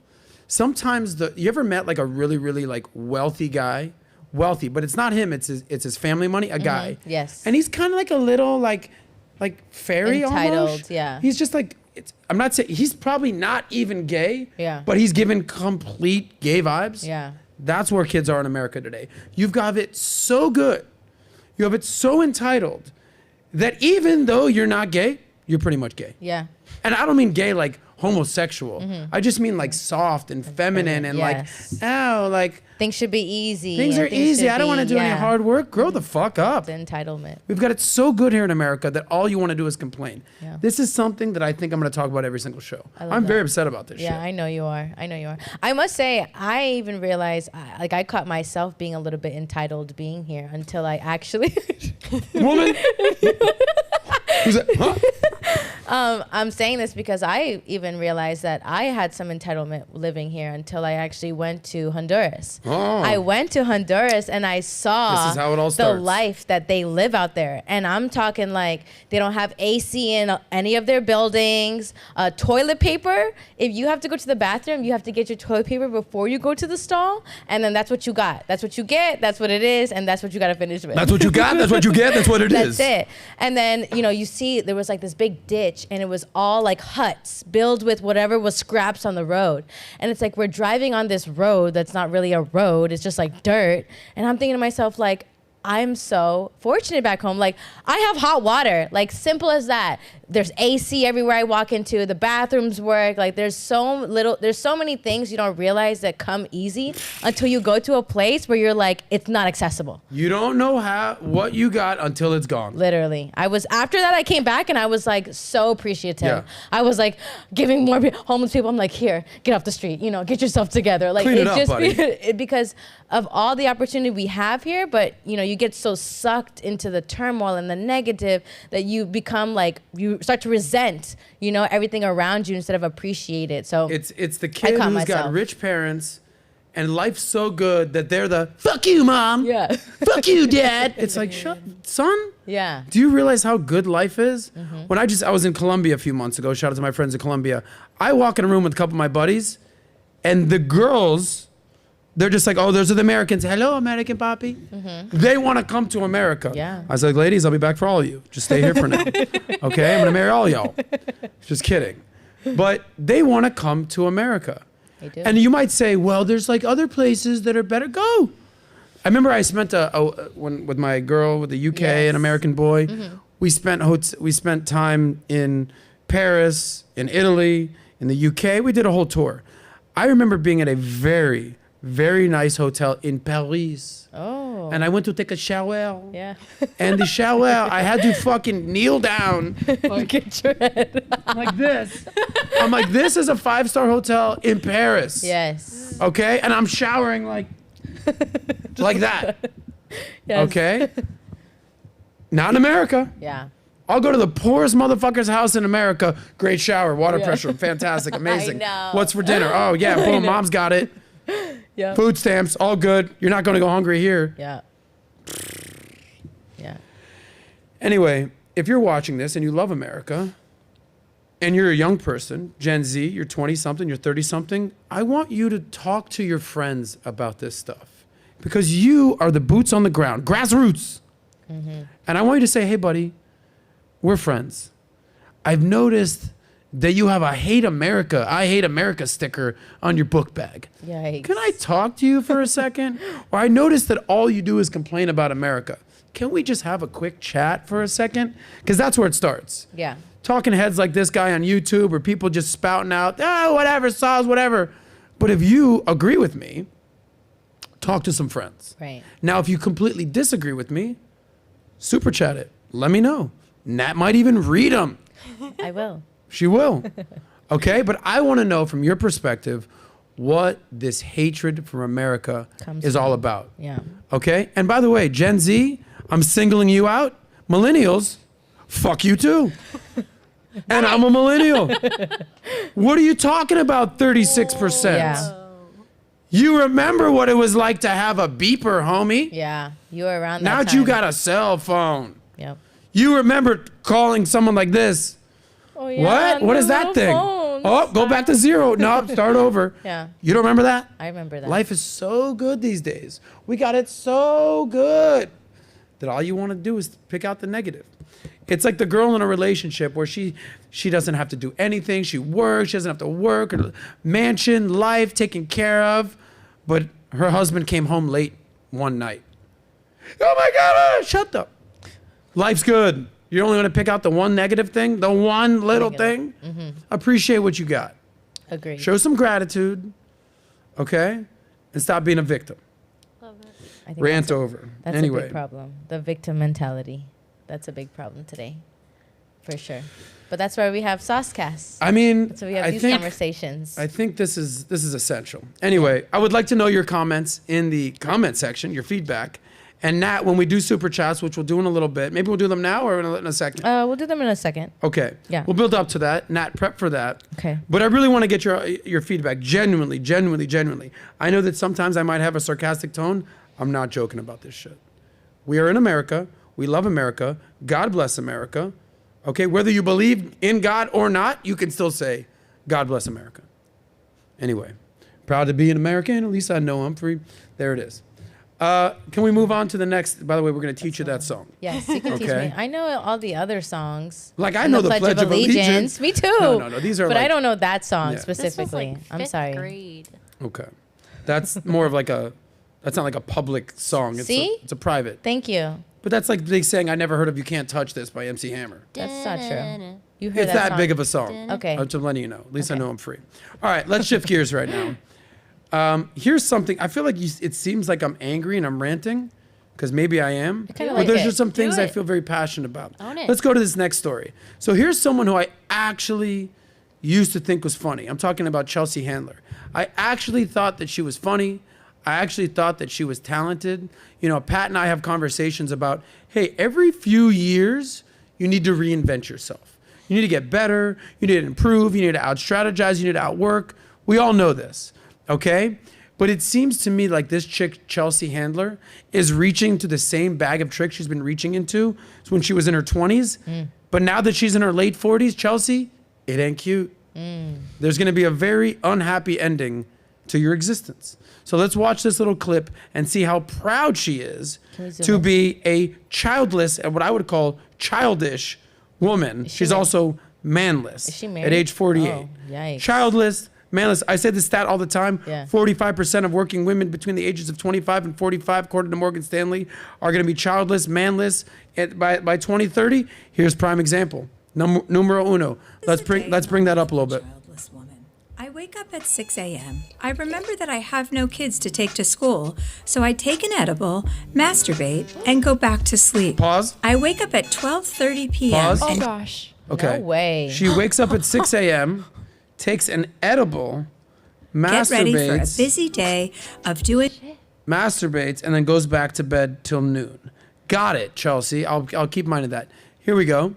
Sometimes you ever met like a really, really like wealthy guy? Wealthy, but it's not him. It's his family money. A guy. Yes. And he's kind of like a little like fairy Entitled, almost. yeah. He's just like I'm not saying he's probably not even gay. Yeah. But he's given complete gay vibes. Yeah. That's where kids are in America today. You've got it so good. You have it so entitled that even though you're not gay, you're pretty much gay. Yeah. And I don't mean gay like homosexual. I just mean like soft and feminine and Yes. like Things should be easy. things and are easy. should I don't want to be- do any hard work. Grow the fuck up. The entitlement. We've got it so good here in America that all you want to do is complain. Yeah. This is something that I think I'm going to talk about every single show. love I'm that. very upset about this Yeah, shit. I know you are. I must say, I even realized, I caught myself being a little bit entitled being here until I actually. Woman? Who's that? Huh? I'm saying this because I even realized that I had some entitlement living here until I actually went to Honduras. Oh. I went to Honduras and I saw This is how it all the starts. life that they live out there. And I'm talking like they don't have AC in any of their buildings. Toilet paper, if you have to go to the bathroom, you have to get your toilet paper before you go to the stall. And then that's what you got. That's what you get. That's what it is. And that's what you got to finish with. That's what you got. That's what you get. That's what it is. That's it. And then, you see there was like this big ditch and it was all like huts built with whatever was scraps on the road. And it's like we're driving on this road that's not really a road. It's just like dirt. And I'm thinking to myself like, I'm so fortunate back home. Like I have hot water, like simple as that. There's AC everywhere I walk into. The bathrooms work. Like there's so many things you don't realize that come easy until you go to a place where you're like, it's not accessible. You don't know what you got until it's gone. Literally. After that, I came back and I was like so appreciative. Yeah. I was like giving more homeless people. I'm like, here, get off the street, get yourself together. Like Clean it up, buddy. Because of all the opportunity we have here, but you get so sucked into the turmoil and the negative that you become like, you start to resent, everything around you instead of appreciate it. So It's the kid caught who's got myself. rich parents and life's so good that they're the fuck you, mom. Yeah. Fuck you, dad. It's like, son. Yeah. Do you realize how good life is? When I was in Colombia a few months ago, shout out to my friends in Colombia. I walk in a room with a couple of my buddies and the girls, they're just like, oh, those are the Americans. Hello, American papi. They want to come to America. Yeah. I was like, ladies, I'll be back for all of you. Just stay here for now. Okay? I'm going to marry all y'all. Just kidding. But they want to come to America. They do. And you might say, well, there's like other places that are better. Go. I remember I spent with my girl, with the UK, Yes. an American boy. We spent time in Paris, in Italy, in the UK. We did a whole tour. I remember being at a very, very nice hotel in Paris. Oh. And I went to take a shower. Yeah. And the shower, I had to fucking kneel down Get your head. like this. I'm like, this is a 5-star hotel in Paris. Yes. Okay? And I'm showering like that. Yes. Okay? Not in America. Yeah. I'll go to the poorest motherfucker's house in America. Great shower, water Yeah. pressure, fantastic, amazing. know. What's for dinner? Oh, yeah, boom, mom's got it. Yeah. Food stamps, all good. You're not going to go hungry here. Yeah. Yeah. Anyway, if you're watching this and you love America and you're a young person, Gen Z, you're 20-something, you're 30-something, I want you to talk to your friends about this stuff because you are the boots on the ground, grassroots. And I want you to say, hey, buddy, we're friends. I've noticed that you have a I hate America sticker on your book bag. Yikes. Can I talk to you for a second? Or I noticed that all you do is complain about America. Can we just have a quick chat for a second? Because that's where it starts. Yeah. Talking heads like this guy on YouTube or people just spouting out, oh, whatever, saws, whatever. But if you agree with me talk to some friends. Right. Now, if you completely disagree with me, super chat it. Let me know. Nat might even read them. I will. She will. Okay, but I want to know from your perspective what this hatred from America is all about. Yeah. Okay? And by the way, Gen Z, I'm singling you out. Millennials, fuck you too. And I'm a millennial. What are you talking about, 36%? Yeah. You remember what it was like to have a beeper, homie. Yeah. You were around Now that time. you got a cell phone. Yep. You remember calling someone like this. Oh, yeah, What? What is that thing? Oh, go back to zero. No, start over. Yeah. You don't remember that? I remember that. Life is so good these days. We got it so good that all you want to do is pick out the negative. It's like the girl in a relationship where she doesn't have to do anything. She works. She doesn't have to work. Her mansion, life, taken care of. But her husband came home late one night. Oh my God, shut up. Life's good. You're only going to pick out the one negative thing, the one little thing. Mm-hmm. Appreciate what you got. Agreed. Show some gratitude, okay? And stop being a victim. Love it. I think Rant that's over. That's a Anyway, big problem. The victim mentality. That's a big problem today. For sure. But that's why we have Soscast. I mean, So we have I these think conversations. I think this is essential. Anyway, I would like to know your comments in the comment section, your feedback. And Nat, when we do super chats, which we'll do in a little bit, maybe we'll do them now or in a second. We'll do them in a second. Okay. Yeah. We'll build up to that. Nat, prep for that. Okay. But I really want to get your feedback. Genuinely. I know that sometimes I might have a sarcastic tone. I'm not joking about this shit. We are in America. We love America. God bless America. Okay. Whether you believe in God or not, you can still say, God bless America. Anyway, proud to be an American. At least I know I'm free. There it is. Can we move on to the next? By the way, we're going to teach you that song. Yes, you can teach Okay. me. I know all the other songs. Like, I And know the Pledge of Allegiance. Me too. No. These are But I like- don't know that song Yeah. This was specifically. like I'm fifth sorry. grade. Okay. That's more of like that's not like a public song. It's See? it's a private. Thank you. But that's like they saying, I never heard of You Can't Touch This by MC Hammer. That's not true. You heard It's that that song. big of a song. Okay. I'm just letting you know. At least I Okay. know I'm free. All right, let's shift gears right now. Here's something. I feel like it seems like I'm angry and I'm ranting, because maybe I am. I kinda But like there's it. just some things Do I it. feel very passionate about. Own it. Let's go to this next story. So here's someone who I actually used to think was funny. I'm talking about Chelsea Handler. I actually thought that she was funny. I actually thought that she was talented. You know, Pat and I have conversations about, hey, every few years, you need to reinvent yourself. You need to get better. You need to improve. You need to out-strategize. You need to outwork. We all know this, okay? But it seems to me like this chick, Chelsea Handler, is reaching to the same bag of tricks she's been reaching into when she was in her 20s. But now that she's in her late 40s, Chelsea, it ain't cute. There's going to be a very unhappy ending to your existence. So let's watch this little clip and see how proud she is Can we zoom to in? be a childless and what I would call childish woman. she She's married? also manless Is she at married? age 48. Oh, yikes. Childless, manless. I say this stat all the time. Yeah. 45% of working women between the ages of 25 and 45, according to Morgan Stanley, are going to be childless, manless by 2030. Here's prime example. Numero uno. Let's bring that up a little bit. Childless woman. I wake up at 6 a.m. I remember that I have no kids to take to school, so I take an edible, masturbate, and go back to sleep. Pause. I wake up at 12:30 p.m. Pause. Oh and gosh. Okay. No way. She wakes up at 6 a.m., takes an edible, get ready for a masturbates, busy day of doing masturbates, and then goes back to bed till noon. Got it, Chelsea. I'll keep mind of that. Here we go.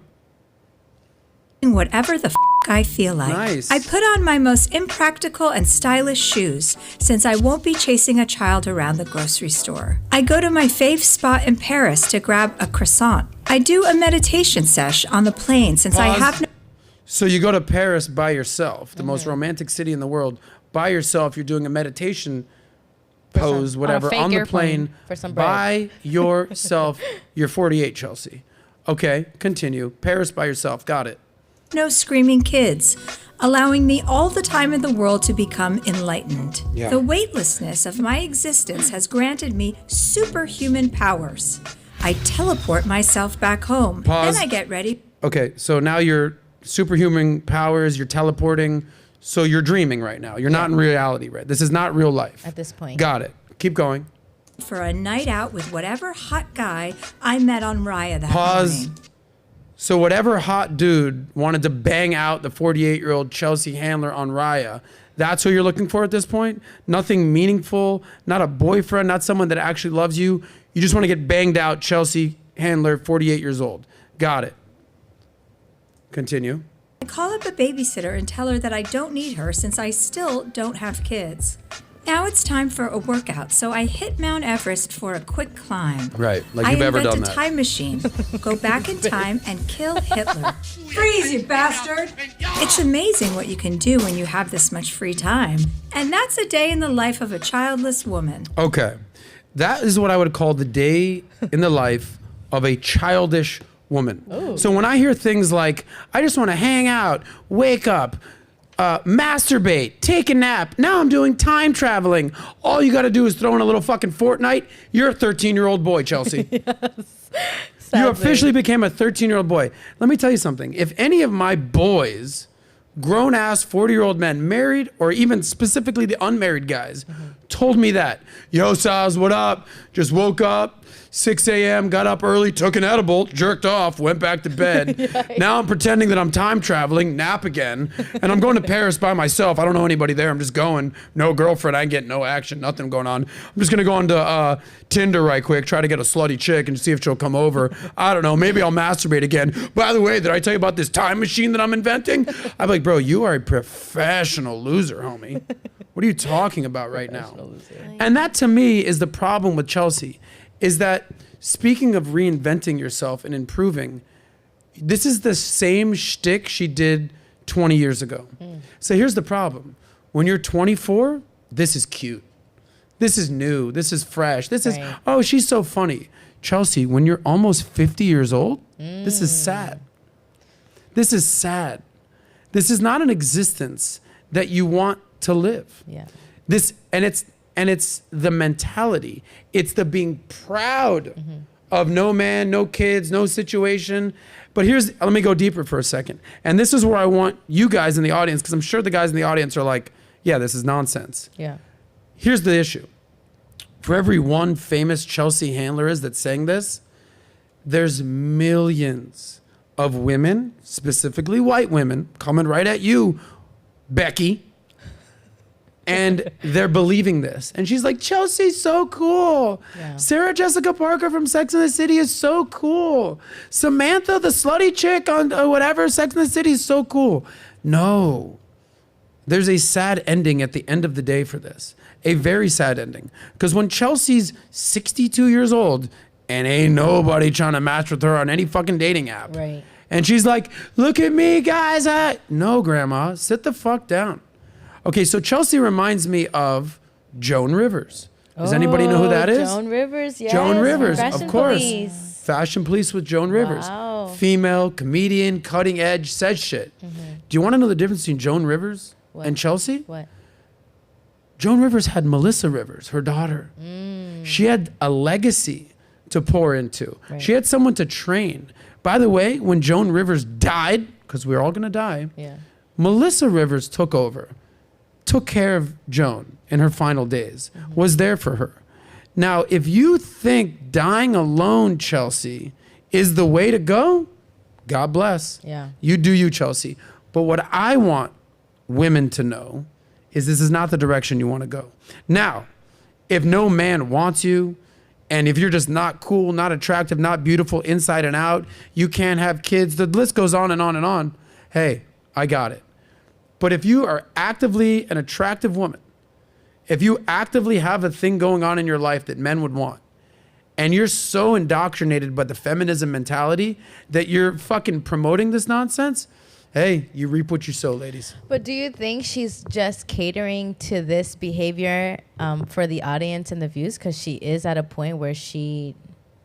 whatever the I feel like. Nice. I put on my most impractical and stylish shoes since I won't be chasing a child around the grocery store. I go to my fave spot in Paris to grab a croissant. I do a meditation sesh on the plane since I Pause. have no So you go to Paris by yourself, the most romantic city in the world, by yourself. You're doing a meditation pose, whatever, fake on the airplane plane for some bread. by yourself. You're 48, Chelsea. Okay, continue. Paris by yourself. Got it. screaming kids, allowing me all the time in the world to become enlightened. Yeah. The weightlessness of my existence has granted me superhuman powers. I teleport myself back home. Pause. Then I get ready. Okay, so now you're superhuman powers. You're teleporting. So you're dreaming right now. You're not in reality, right? This is not real life. At this point. Got it. Keep going. for a night out with whatever hot guy I met on Raya that Pause. morning. So whatever hot dude wanted to bang out the 48-year-old Chelsea Handler on Raya, that's who you're looking for at this point? Nothing meaningful, not a boyfriend, not someone that actually loves you. You just want to get banged out Chelsea Handler, 48 years old. Got it. Continue. I call up a babysitter and tell her that I don't need her since I still don't have kids. Now it's time for a workout, so I hit Mount Everest for a quick climb. Right, like you've ever done I invent that. a time machine, go back in time, and kill Hitler. Freeze, you bastard! It's amazing what you can do when you have this much free time. And that's a day in the life of a childless woman. Okay. That is what I would call the day in the life of a childish woman. So when I hear things like, I just want to hang out, wake up, masturbate, take a nap, now I'm doing time traveling. All you got to do is throw in a little fucking Fortnite. You're a 13-year-old boy, Chelsea. You officially became a 13-year-old boy. Let me tell you something. If any of my boys, grown-ass 40-year-old men, married or even specifically the unmarried guys, told me that, yo, Saz, what up? Just woke up, 6 a.m., got up early, took an edible, jerked off, went back to bed. Now I'm pretending that I'm time traveling, nap again, and I'm going to Paris by myself. I don't know anybody there. I'm just going. No girlfriend. I ain't getting no action, nothing going on. I'm just going to go onto Tinder right quick, try to get a slutty chick and see if she'll come over. I don't know. Maybe I'll masturbate again. By the way, did I tell you about this time machine that I'm inventing? I'm like, bro, you are a professional loser, homie. What are you talking about right now? And that to me is the problem with Chelsea, is that speaking of reinventing yourself and improving, this is the same shtick she did 20 years ago. So here's the problem. When you're 24, this is cute. This is new. This is fresh. This is, oh, she's so funny. Chelsea, when you're almost 50 years old, this is sad. This is sad. This is not an existence that you want to live. Yeah. This, and it's the mentality. It's the being proud of no man, no kids, no situation. But let me go deeper for a second. And this is where I want you guys in the audience, because I'm sure the guys in the audience are like, yeah, this is nonsense. Yeah. Here's the issue. For every one famous Chelsea Handler is that's saying this, there's millions of women, specifically white women, coming right at you, Becky. And they're believing this. And she's like, Chelsea's so cool. Yeah. Sarah Jessica Parker from Sex and the City is so cool. Samantha, the slutty chick on whatever, Sex and the City is so cool. No. There's a sad ending at the end of the day for this. A very sad ending. Because when Chelsea's 62 years old and ain't nobody trying to match with her on any fucking dating app. Right. And she's like, look at me, guys. No, Grandma, sit the fuck down. Okay, so Chelsea reminds me of Joan Rivers. Does anybody know who that is? Joan Rivers, yes. Joan Rivers, Fashion of course. Police. Fashion Police with Joan Rivers. Wow. Female, comedian, cutting edge, says shit. Do you want to know the difference between Joan Rivers and Chelsea? What? Joan Rivers had Melissa Rivers, her daughter. She had a legacy to pour into. Right. She had someone to train. By the way, when Joan Rivers died, because we're all going to die, Melissa Rivers took over. Took care of Joan in her final days, was there for her. Now, if you think dying alone, Chelsea, is the way to go, God bless. Yeah. You do you, Chelsea. But what I want women to know is this is not the direction you want to go. Now, if no man wants you, and if you're just not cool, not attractive, not beautiful inside and out, you can't have kids, the list goes on and on and on. Hey, I got it. But if you are actively an attractive woman, if you actively have a thing going on in your life that men would want, and you're so indoctrinated by the feminism mentality that you're fucking promoting this nonsense, hey, you reap what you sow, ladies. But do you think she's just catering to this behavior for the audience and the views? Because she is at a point where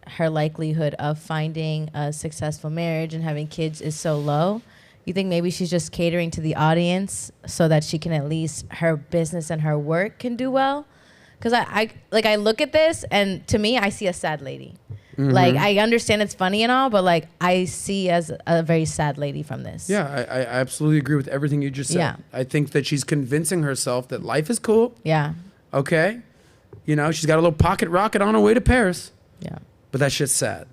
her likelihood of finding a successful marriage and having kids is so low. You think maybe she's just catering to the audience so that she can at least, her business and her work can do well? Because I look at this and to me, I see a sad lady. Like, I understand it's funny and all, but like I see as a very sad lady from this. Yeah, I absolutely agree with everything you just said. Yeah. I think that she's convincing herself that life is cool. Yeah. Okay? You know, she's got a little pocket rocket on her way to Paris. Yeah. But that shit's sad.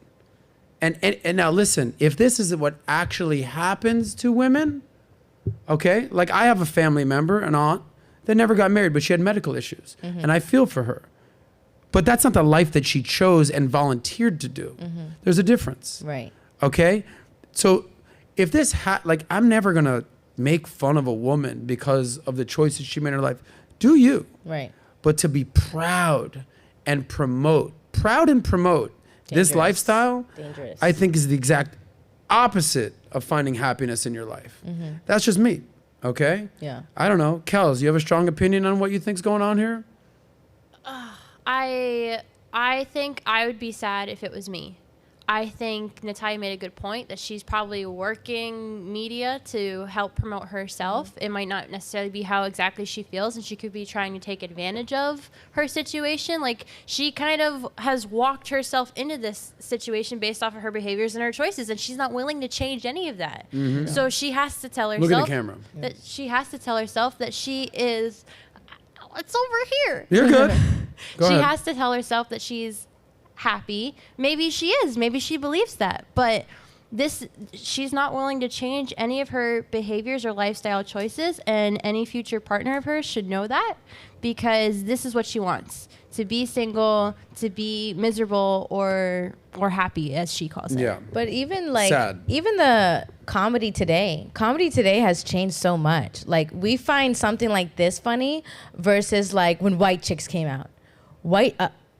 And now listen, if this is what actually happens to women, okay? Like I have a family member, an aunt, that never got married, but she had medical issues. And I feel for her. But that's not the life that she chose and volunteered to do. There's a difference. Right. Okay? So if this, like I'm never gonna make fun of a woman because of the choices she made in her life. Do you? Right. But to be proud and promote this lifestyle, Dangerous. I think is the exact opposite of finding happiness in your life. That's just me, okay? Yeah. I don't know. Kels, you have a strong opinion on what you think's going on here? I think I would be sad if it was me. I think Natalya made a good point that she's probably working media to help promote herself. It might not necessarily be how exactly she feels, and she could be trying to take advantage of her situation. Like, she kind of has walked herself into this situation based off of her behaviors and her choices, and she's not willing to change any of that. So she has to tell herself Look at the camera. that she has to tell herself that she is. It's over here. You're good. Go She ahead. has to tell herself that she's happy. Maybe she is. Maybe she believes that. But she's not willing to change any of her behaviors or lifestyle choices, and any future partner of hers should know that, because this is what she wants: to be single, to be miserable or happy, as she calls it. Yeah. But even like Sad. even the comedy today has changed so much. Like we find something like this funny versus like when White Chicks came out.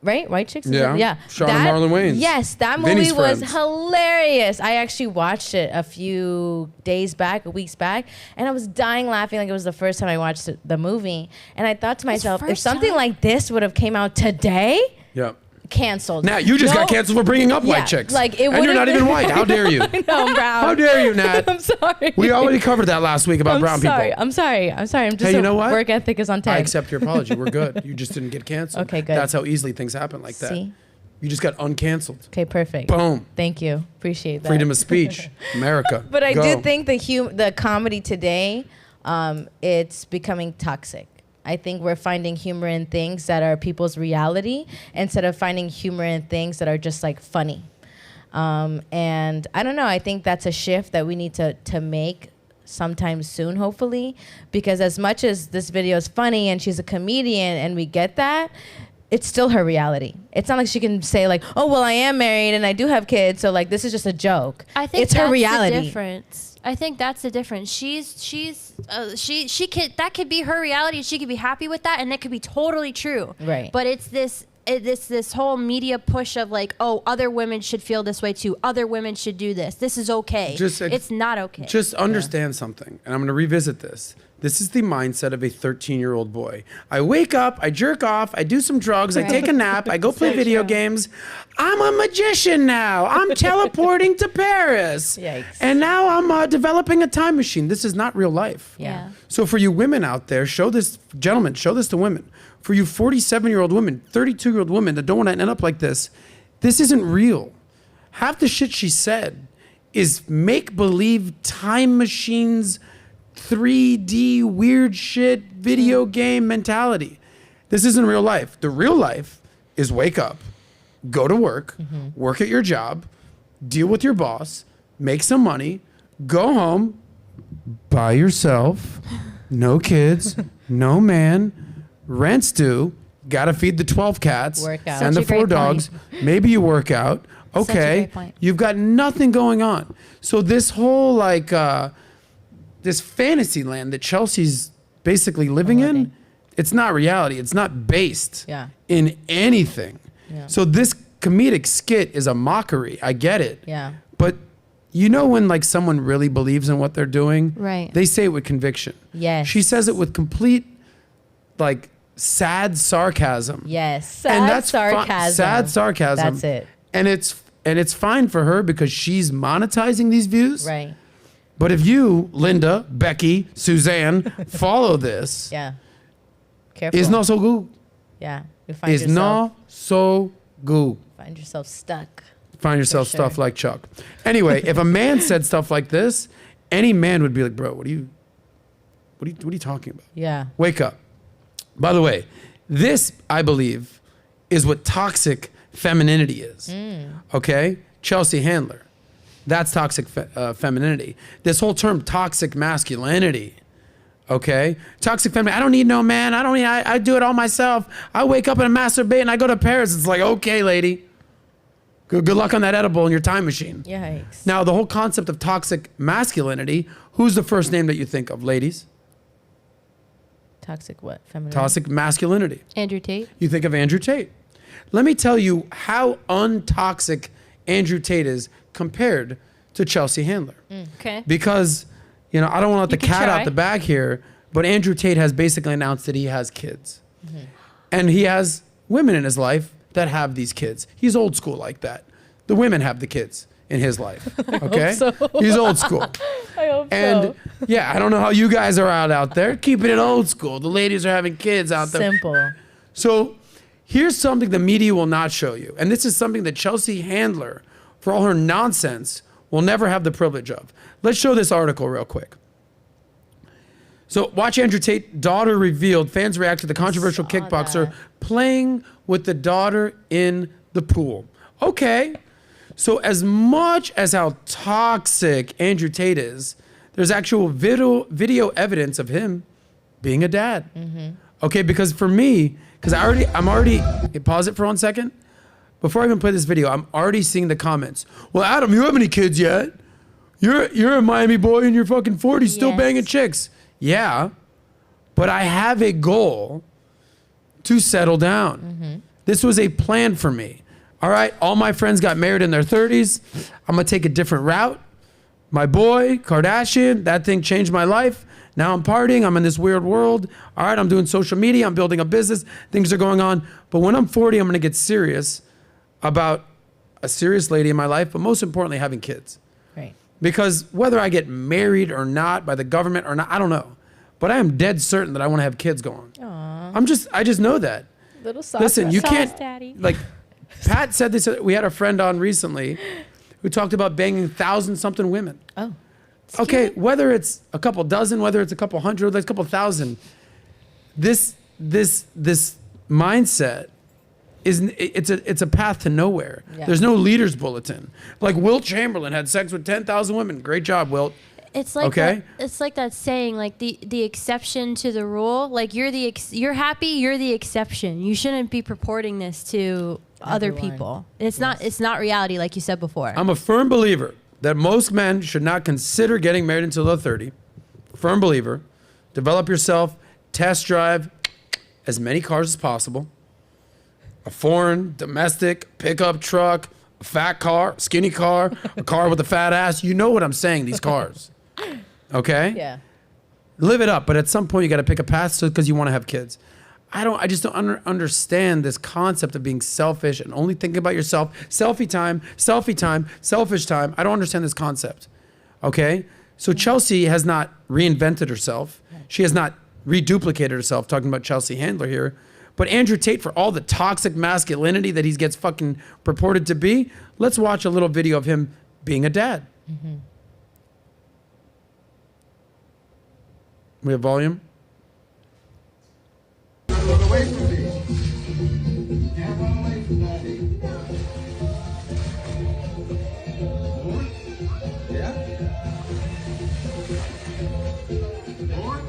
Right? White Chicks? Yeah. Yeah. Sean and Marlon Wayans. Yes, that Vinny's movie was friends. hilarious. I actually watched it a few weeks back, and I was dying laughing like it was the first time I watched the movie. And I thought to myself, if first something time? like this would have came out today, Yeah. canceled. Now you just No- got canceled for bringing up Yeah, white chicks. like, it and you're would've not even been- white. How dare you? No, I'm brown. How dare you, Nat? I'm sorry. We already covered that last week about brown people. I'm sorry. I'm just Hey, you know what? work ethic is on 10. I accept your apology. We're good. You just didn't get canceled. Okay, good. That's how easily things happen like that. See? You just got uncanceled. Okay, perfect. Boom. Thank you. Appreciate that. Freedom of speech. America. But I Go. do think the comedy today, it's becoming toxic. I think we're finding humor in things that are people's reality instead of finding humor in things that are just like funny. And I don't know. I think that's a shift that we need to make sometime soon, hopefully, because as much as this video is funny and she's a comedian and we get that, it's still her reality. It's not like she can say like, oh, well, I am married and I do have kids, so like this is just a joke. I think it's her reality. The difference. I think that's the difference. She could, that could be her reality. She could be happy with that, and that could be totally true. Right. But it's this whole media push of like, oh, other women should feel this way too. Other women should do this. This is okay. It's not okay. Just understand something, and I'm going to revisit this. This is the mindset of a 13-year-old boy. I wake up, I jerk off, I do some drugs, I take a nap, I go play video games. I'm a magician now. I'm teleporting to Paris. Yikes. And now I'm developing a time machine. This is not real life. Yeah. So for you women out there, show this to women. For you 47-year-old women, 32-year-old women that don't want to end up like this isn't real. Half the shit she said is make-believe time machines, 3D weird shit video game mentality. This isn't real life. The real life is wake up, go to work, work at your job, deal with your boss, make some money, go home by yourself, no kids, no man, rent's due, gotta feed the 12 cats Work out. and Such the a 4 great dogs. Maybe you work out. Such a Okay, great point. you've got nothing going on. So this whole like this fantasy land that Chelsea's basically living in, it's not reality. It's not based Yeah. in anything. Yeah. So this comedic skit is a mockery. I get it. Yeah. But you know when like someone really believes in what they're doing, Right. they say it with conviction. Yes. She says it with complete like sad sarcasm. Yes. Sad sarcasm. Sad sarcasm. That's it. And it's fine for her because she's monetizing these views. Right. But if you, Linda, Becky, Suzanne, follow this, Yeah. Careful. it's not so good. Yeah. You find It's yourself, not so good. find yourself stuck. Find yourself sure. stuff like Chuck. Anyway, if a man said stuff like this, any man would be like, bro, what are you talking about? Yeah. Wake up. By the way, This, I believe, is what toxic femininity is. Okay? Chelsea Handler. That's toxic femininity. This whole term, toxic masculinity. Okay? Toxic femininity. I don't need no man. I do it all myself. I wake up and masturbate and I go to Paris. It's like, okay, lady. Good luck on that edible in your time machine. Yikes. Now, the whole concept of toxic masculinity, who's the first name that you think of, ladies? Toxic what? Feminine? Toxic masculinity. Andrew Tate. You think of Andrew Tate. Let me tell you how untoxic Andrew Tate is compared to Chelsea Handler. Okay. Because, I don't want to let the can cat try. out the bag here, but Andrew Tate has basically announced that he has kids. And he has women in his life that have these kids. He's old school like that. The women have the kids in his life. Okay? so. He's old school. I hope And yeah, I don't know how you guys are out there, keeping it old school. The ladies are having kids out there. Simple. So here's something the media will not show you. And this is something that Chelsea Handler, for all her nonsense, will never have the privilege of. Let's show this article real quick. So watch Andrew Tate, daughter revealed. Fans react to the controversial Saw kickboxer that. playing with the daughter in the pool. Okay. So as much as how toxic Andrew Tate is, there's actual video evidence of him being a dad. Okay, because for me, because I'm already, pause it for 1 second. Before I even play this video, I'm already seeing the comments. Well, Adam, you have any kids yet? You're a Miami boy and you're fucking 40, still Yes. banging chicks. Yeah, but I have a goal to settle down. This was a plan for me. All right, all my friends got married in their 30s. I'm gonna take a different route. My boy, Kardashian, that thing changed my life. Now I'm partying, I'm in this weird world. All right, I'm doing social media, I'm building a business, things are going on. But when I'm 40, I'm gonna get serious about a serious lady in my life, but most importantly, having kids. Right. Because whether I get married or not by the government or not, I don't know. But I am dead certain that I want to have kids going. Aww. I just know that. Little soft. Listen, you Sauce can't, daddy. like, Pat said this, we had a friend on recently who talked about banging 1,000-something women. Oh. Okay, whether it's a couple dozen, whether it's a couple hundred, whether it's a couple thousand, this mindset it's a path to nowhere. Yeah. There's no leader's bulletin. Like Wilt Chamberlain had sex with 10,000 women. Great job, Wilt. It's like Okay. it's like that saying, like the exception to the rule. Like you're happy, you're the exception. You shouldn't be purporting this to other Everyone. people. It's not reality, like you said before. I'm a firm believer that most men should not consider getting married until they're 30. Firm believer. Develop yourself, test drive as many cars as possible. A foreign, domestic, pickup truck, a fat car, skinny car, a car with a fat ass. You know what I'm saying, these cars. Okay? Yeah. Live it up, but at some point you got to pick a path because you want to have kids. I just don't understand this concept of being selfish and only thinking about yourself. Selfie time, selfish time. I don't understand this concept. Okay? So Chelsea has not reinvented herself. She has not reduplicated herself, talking about Chelsea Handler here. But Andrew Tate, for all the toxic masculinity that he gets fucking purported to be, let's watch a little video of him being a dad. We have volume? Run away from me. Can't run away from daddy. More? Yeah? More?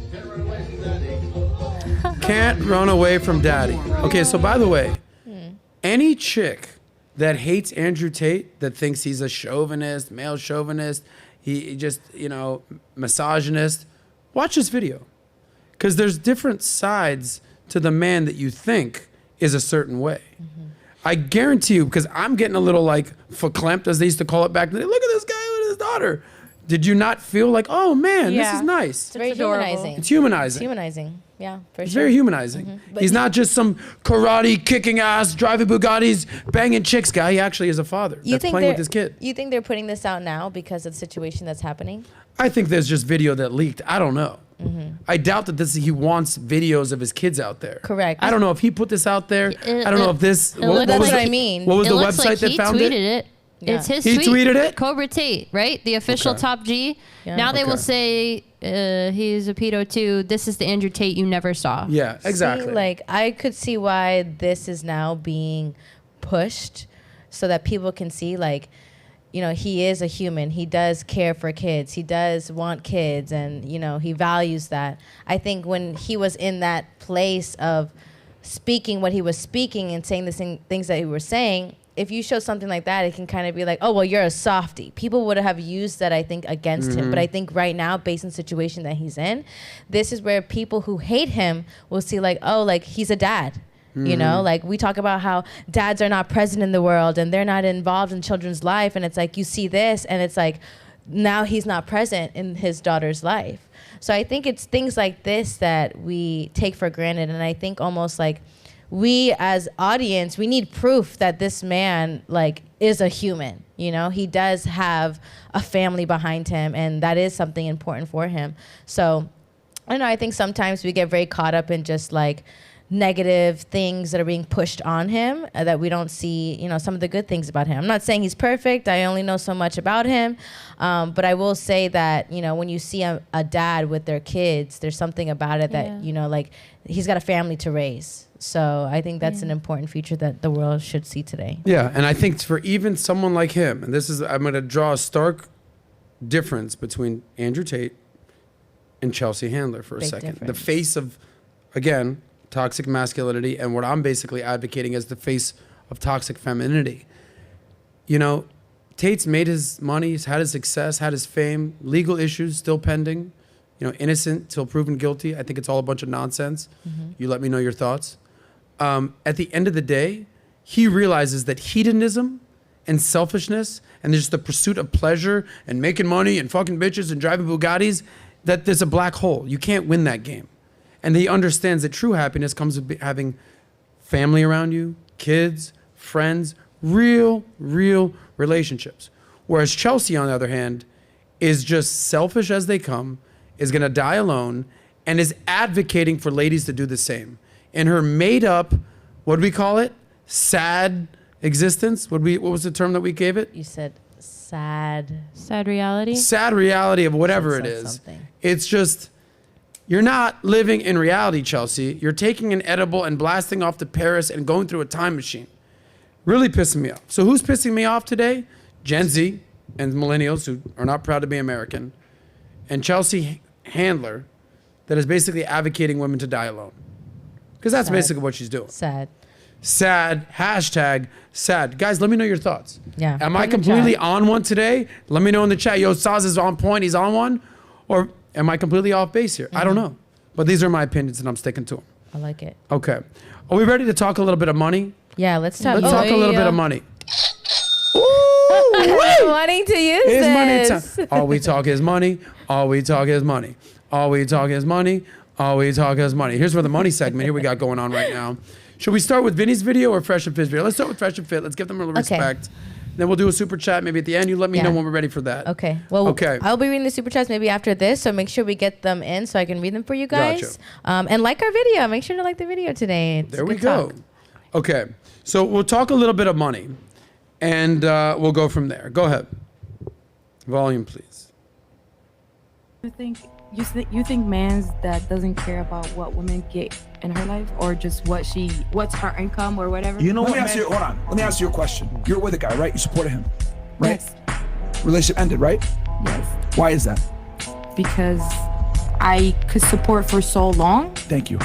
Can't run away from daddy. Can't run away from daddy. Okay, so by the way, any chick that hates Andrew Tate, that thinks he's a chauvinist, male chauvinist, he just, misogynist, watch this video. Because there's different sides to the man that you think is a certain way. I guarantee you, because I'm getting a little verklempt, as they used to call it back then. Look at this guy with his daughter. Did you not feel like, oh man, this Yeah. is nice? It's very adorable. humanizing. It's humanizing. It's humanizing. Yeah, for It's sure. very humanizing. But He's not just some karate kicking ass, driving Bugattis, banging chicks guy. He actually is a father that's playing with his kid. You think they're putting this out now because of the situation that's happening? I think there's just video that leaked. I don't know. I doubt that he wants videos of his kids out there. Correct. I don't know if he put this out there. I don't know if this. looks That's like- what I mean. What was It the looks website like that he found tweeted it? it. Yeah. It's his He tweet. tweeted it? Cobra Tate, right? The official Okay. top G. Yeah. Now they will Okay. say he's a pedo too. This is the Andrew Tate you never saw. Yeah, exactly. See, like, I could see why this is now being pushed so that people can see, like, you know, he is a human. He does care for kids. He does want kids, and, you know, he values that. I think when he was in that place of speaking what he was speaking and saying the things that he was saying, if you show something like that, it can kind of be like, oh, well, you're a softie. People would have used that, I think, against him. But I think right now, based on the situation that he's in, this is where people who hate him will see, like, oh, like, he's a dad. You know, like, we talk about how dads are not present in the world and they're not involved in children's life. And it's like, you see this and it's like, now he's not present in his daughter's life. So I think it's things like this that we take for granted. And I think almost like we as audience, we need proof that this man, like, is a human. You know, he does have a family behind him, and that is something important for him. So I don't know, I think sometimes we get very caught up in just like negative things that are being pushed on him that we don't see, you know, some of the good things about him. I'm not saying he's perfect. I only know so much about him. But I will say that, you know, when you see a dad with their kids, there's something about it that, you know, like, he's got a family to raise. So I think that's an important feature that the world should see today. Yeah, and I think for even someone like him, and this is, I'm going to draw a stark difference between Andrew Tate and Chelsea Handler for a Big second. difference. The face of, again, toxic masculinity, and what I'm basically advocating as the face of toxic femininity. You know, Tate's made his money, he's had his success, had his fame, legal issues still pending, you know, innocent till proven guilty. I think it's all a bunch of nonsense. You let me know your thoughts. At the end of the day, he realizes that hedonism and selfishness and just the pursuit of pleasure and making money and fucking bitches and driving Bugattis, that there's a black hole. You can't win that game. And he understands that true happiness comes with having family around you, kids, friends, real relationships. Whereas Chelsea, on the other hand, is just selfish as they come, is gonna die alone, and is advocating for ladies to do the same. In her made up, what do we call it? Sad existence? What was the term that we gave it? You said sad. Sad reality. Sad reality of whatever it Said is. something. It's just, you're not living in reality, Chelsea. You're taking an edible and blasting off to Paris and going through a time machine. Really pissing me off. So who's pissing me off today? Gen Z and millennials who are not proud to be American. And Chelsea Handler, that is basically advocating women to die alone. Because that's Sad. basically what she's doing. Sad. Sad, hashtag sad. Guys, let me know your thoughts. Yeah. Am Put I in the completely chat. on one today? Let me know in the chat. Yo, Saz is on point, he's on one? Or am I completely off base here? I don't know. But these are my opinions and I'm sticking to them. I like it. Okay. Are we ready to talk a little bit of money? Yeah, let's talk. Let's talk a little bit of money. I'm wanting to use Here's money this. time. All we talk is money. All we talk is money. All we talk is money. All we talk is money. Here's where the money segment here we got going on right now. Should we start with Vinny's video or Fresh and Fit's video? Let's start with Fresh and Fit. Let's give them a little Okay. respect. Then we'll do a super chat maybe at the end. You let me Yeah. know when we're ready for that. Okay. Well, Okay. I'll be reading the super chats maybe after this, so make sure we get them in so I can read them for you guys. Gotcha. And like our video. Make sure to like the video today. It's There a we good go. talk. Okay. So we'll talk a little bit of money and we'll go from there. Go ahead. Volume, please. You think man's that doesn't care about what women get in her life, or just what's her income or whatever? You know Let what, me ask you, man? hold on. Let me ask you a question. You're with a guy, right? You supported him, right? Yes. Relationship ended, right? Yes. Why is that? Because I could support for so long, Thank you.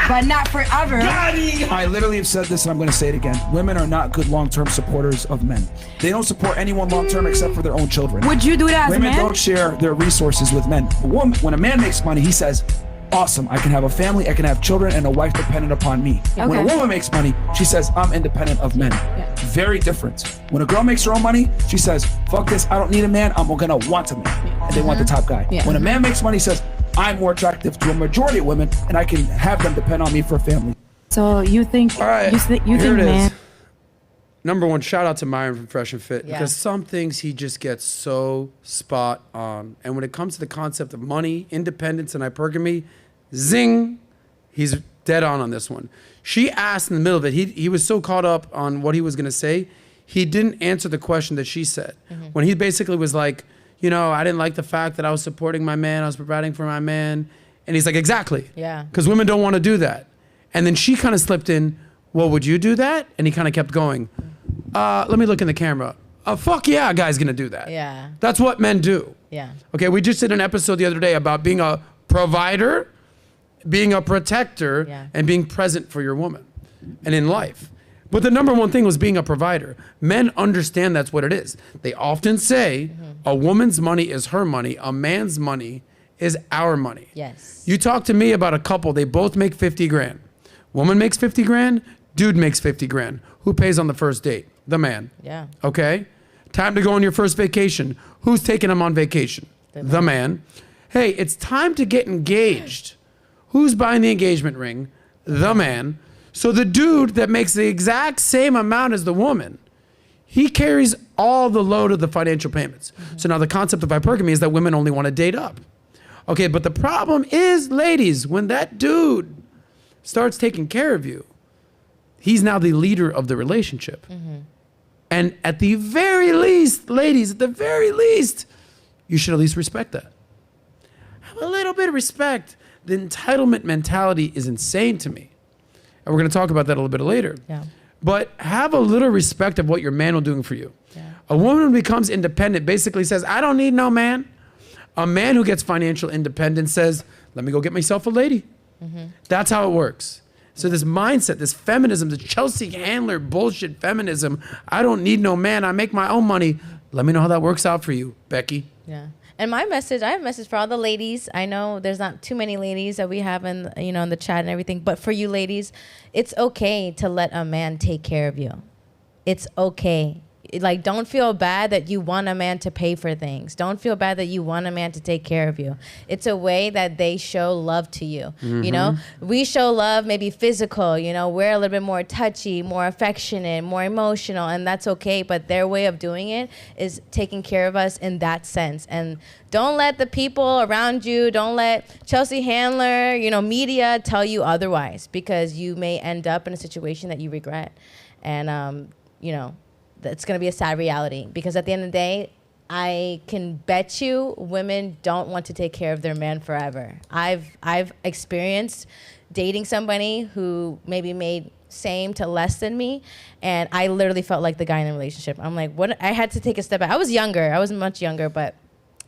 but not forever. I literally have said this and I'm going to say it again. Women are not good long-term supporters of men. They don't support anyone long-term except for their own children. Would you do that as a Women man? don't share their resources with men. When a man makes money, he says, awesome, I can have a family, I can have children, and a wife dependent upon me. When a Okay. woman makes money, she says, I'm independent of men. Very different. When a girl makes her own money, she says, fuck this, I don't need a man, I'm gonna want a man. And they want the top guy. Yeah. When a man makes money, he says, I'm more attractive to a majority of women, and I can have them depend on me for a family. So you think All right. you think Here it is. man? Number one, shout out to Myron from Fresh and Fit Yeah. because some things he just gets so spot on. And when it comes to the concept of money, independence, and hypergamy, zing, he's dead on this one. She asked in the middle of it, he was so caught up on what he was going to say, he didn't answer the question that she said. When he basically was like, you know, I didn't like the fact that I was supporting my man, I was providing for my man. And he's like, exactly. Yeah. Because women don't want to do that. And then she kind of slipped in, well, would you do that? And he kind of kept going, let me look in the camera. Fuck yeah, a guy's going to do that. Yeah. That's what men do. Yeah. Okay, we just did an episode the other day about being a provider, being a protector, Yeah. and being present for your woman and in life. But the number one thing was being a provider. Men understand that's what it is. They often say a woman's money is her money, a man's money is our money. Yes. You talk to me about a couple, they both make 50 grand. Woman makes 50 grand, dude makes 50 grand. Who pays on the first date? The man. Yeah. Okay? Time to go on your first vacation. Who's taking them on vacation? The man. Hey, it's time to get engaged. Who's buying the engagement ring? The man. So the dude that makes the exact same amount as the woman, he carries all the load of the financial payments. So now the concept of hypergamy is that women only want to date up. Okay, but the problem is, ladies, when that dude starts taking care of you, he's now the leader of the relationship. And at the very least, ladies, at the very least, you should at least respect that. Have a little bit of respect. The entitlement mentality is insane to me. And we're going to talk about that a little bit later. Yeah. But have a little respect of what your man will do for you. Yeah. A woman who becomes independent basically says, I don't need no man. A man who gets financial independence says, let me go get myself a lady. That's how it works. So this mindset, this feminism, the Chelsea Handler bullshit feminism, I don't need no man, I make my own money. Let me know how that works out for you, Becky. Yeah. And my message, I have a message for all the ladies. I know there's not too many ladies that we have in, in the chat and everything, but for you ladies, it's okay to let a man take care of you. It's okay. Like, don't feel bad that you want a man to pay for things. Don't feel bad that you want a man to take care of you. It's a way that they show love to you. You know, we show love, maybe physical, we're a little bit more touchy, more affectionate, more emotional, and that's okay. But their way of doing it is taking care of us in that sense. And don't let the people around you, don't let Chelsea Handler, media tell you otherwise, because you may end up in a situation that you regret. And, it's going to be a sad reality, because at the end of the day, I can bet you women don't want to take care of their man forever. I've experienced dating somebody who maybe made same to less than me, and I literally felt like the guy in the relationship. I'm like, what? I had to take a step back. I was younger. I was much younger, but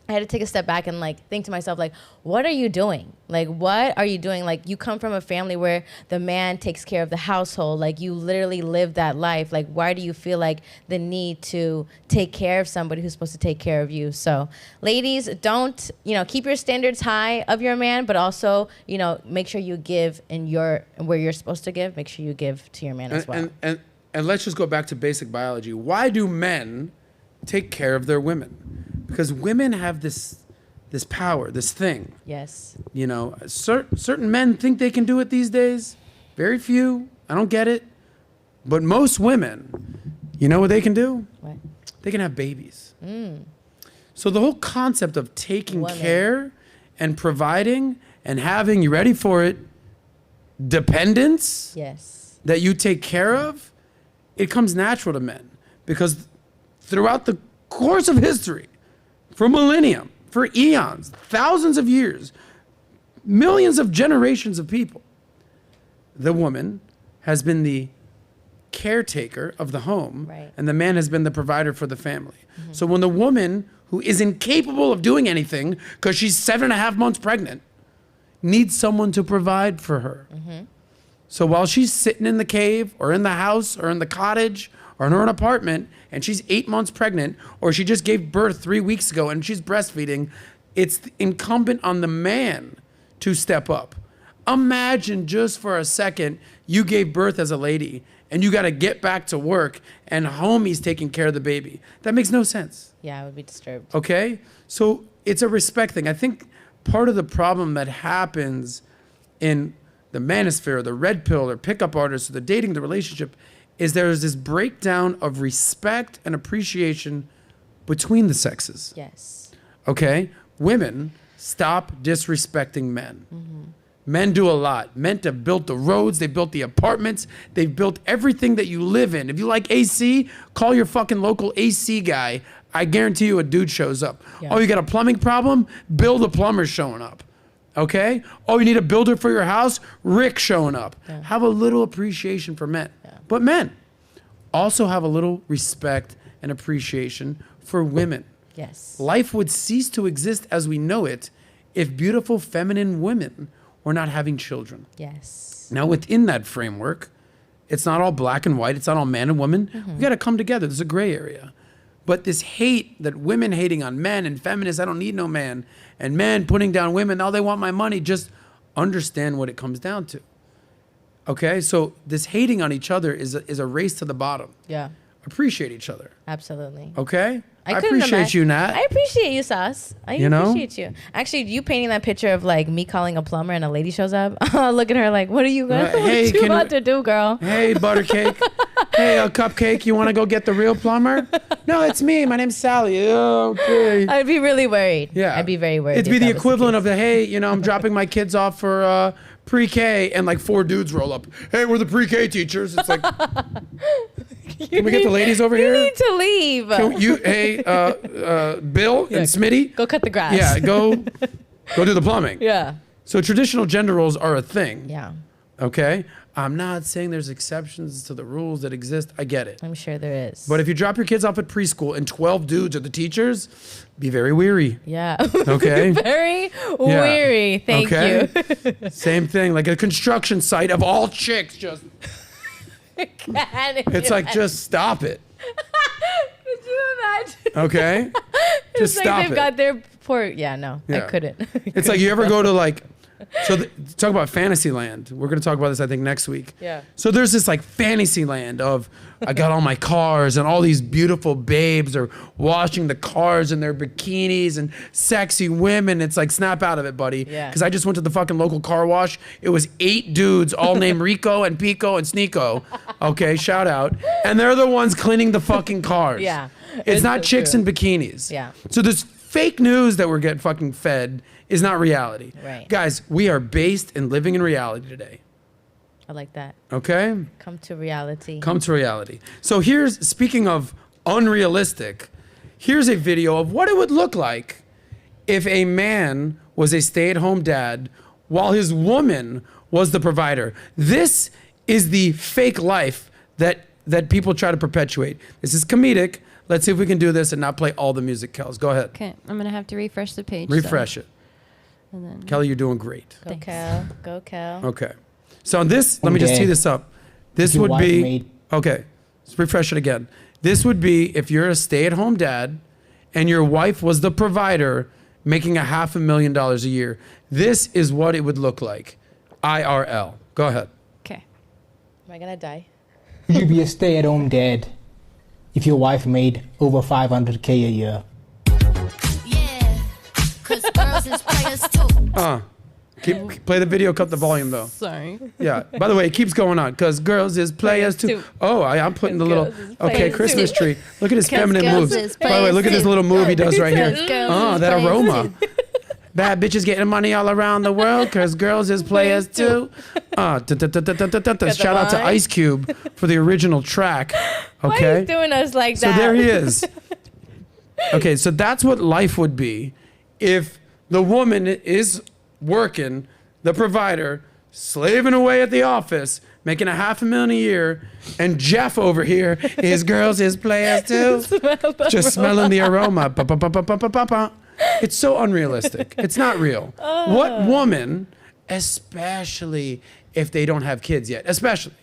I had to take a step back and think to myself, what are you doing? What are you doing? You come from a family where the man takes care of the household. You literally live that life. Why do you feel the need to take care of somebody who's supposed to take care of you? So ladies, don't, keep your standards high of your man, but also, make sure you give where you're supposed to give. Make sure you give to your man as well. And let's just go back to basic biology. Why do men take care of their women? Because women have this power, this thing. Yes. Certain men think they can do it these days. Very few. I don't get it. But most women, you know what they can do? What? They can have babies. So the whole concept of taking care and providing and having, you ready for it, dependence. Yes. That you take care of, it comes natural to men. Because throughout the course of history, for millennium, for eons, thousands of years, millions of generations of people, the woman has been the caretaker of the home, right, and the man has been the provider for the family. So when the woman, who is incapable of doing anything because she's 7.5 months pregnant, needs someone to provide for her. So while she's sitting in the cave or in the house or in the cottage or in her apartment, and she's 8 months pregnant, or she just gave birth 3 weeks ago and she's breastfeeding, it's incumbent on the man to step up. Imagine just for a second, you gave birth as a lady and you got to get back to work and homie's taking care of the baby. That makes no sense. Yeah, I would be disturbed. Okay? So it's a respect thing. I think part of the problem that happens in the manosphere, the red pill, or pickup artists, or the dating, the relationship, is there's this breakdown of respect and appreciation between the sexes. Yes. Okay? Women, stop disrespecting men. Men do a lot. Men have built the roads, they built the apartments, they've built everything that you live in. If you like AC, call your fucking local AC guy. I guarantee you a dude shows up. Yeah. Oh, you got a plumbing problem? Bill the plumber's showing up. Okay? Oh, you need a builder for your house? Rick showing up. Yeah. Have a little appreciation for men. But men also have a little respect and appreciation for women. Yes. Life would cease to exist as we know it if beautiful feminine women were not having children. Yes. Now, within that framework, it's not all black and white. It's not all man and woman. We got to come together. There's a gray area. But this hate that women hating on men and feminists, I don't need no man, and men putting down women, oh, they want my money, just understand what it comes down to. Okay? So this hating on each other is a race to the bottom. Yeah. Appreciate each other. Absolutely. Okay? I couldn't appreciate imagine- you, Nat. I appreciate you, Sauce. I You know? appreciate you. Actually, you painting that picture of like me calling a plumber and a lady shows up. Look at her like, what are you going Hey, to can about we- to do, girl? Hey, Buttercake. Hey, Cupcake, you want to go get the real plumber? No, it's me. My name's Sally. Okay. I'd be really worried. Yeah. I'd be very worried. It'd if be the that was equivalent case. of the, hey, you know, I'm dropping my kids off for pre-K, and like 4 dudes roll up. Hey, we're the pre-K teachers. It's like, can we get the ladies over You here? need to leave. Hey, Bill and Smitty. Go cut the grass. Yeah, go do the plumbing. Yeah. So traditional gender roles are a thing. Yeah. Okay? I'm not saying there's exceptions to the rules that exist. I get it. I'm sure there is. But if you drop your kids off at preschool and 12 dudes are the teachers, be very weary. yeah. Okay? Very weary. Thank Okay? you. Same thing, like a construction site of all chicks. Just it's like, just stop it. Could you imagine? Okay? Just It's like stop they've it. got their poor. Yeah, no, I Yeah. couldn't. It's like you ever go to like, talk about Fantasyland. We're going to talk about this, I think, next week. Yeah. So there's this like Fantasyland of, I got all my cars and all these beautiful babes are washing the cars in their bikinis and sexy women. It's like, snap out of it, buddy. Yeah. Because I just went to the fucking local car wash. It was 8 dudes, all named Rico and Pico and Sneeko. Okay, shout out. And they're the ones cleaning the fucking cars. Yeah. It's not so chicks true. in bikinis. Yeah. So this fake news that we're getting fucking fed is not reality. Right. Guys, we are based and living in reality today. I like that. Okay? Come to reality. Come to reality. So here's, speaking of unrealistic, here's a video of what it would look like if a man was a stay-at-home dad while his woman was the provider. This is the fake life that people try to perpetuate. This is comedic. Let's see if we can do this and not play all the music, Kels. Go ahead. Okay, I'm gonna have to refresh the page. Refresh it. And then Kelly, you're doing great. Go Thanks. Cal. Go Cal. Okay. So this, let me just tee this up. This Your would wife be, made- okay, let's refresh it again. This would be if you're a stay-at-home dad and your wife was the provider making $500,000 a year. This is what it would look like. IRL. Go ahead. okay. Am I gonna die? Would you be a stay-at-home dad if your wife made over $500K a year? Yeah, 'cause girls is players too. Play the video, cut the volume though. Sorry. Yeah. By the way, it keeps going on because girls is players too. too. Oh, I'm putting the little, girls is okay, players Christmas too. tree. Look at his feminine girls moves. is By the way, look at this players little move he does right here. Girls Oh, is that players aroma. Bad bitches getting money all around the world because girls is players too. Shout out to line. Ice Cube for the original track. Why are Okay. you doing us like So that? there he is. Okay, so that's what life would be if the woman is working, the provider, slaving away at the office, making $500,000 a year, and Jeff over here is girls is players too. Just smelling the aroma. Ba, ba, ba, ba, ba, ba, ba, ba. It's so unrealistic. It's not real. What woman, especially if they don't have kids yet, especially,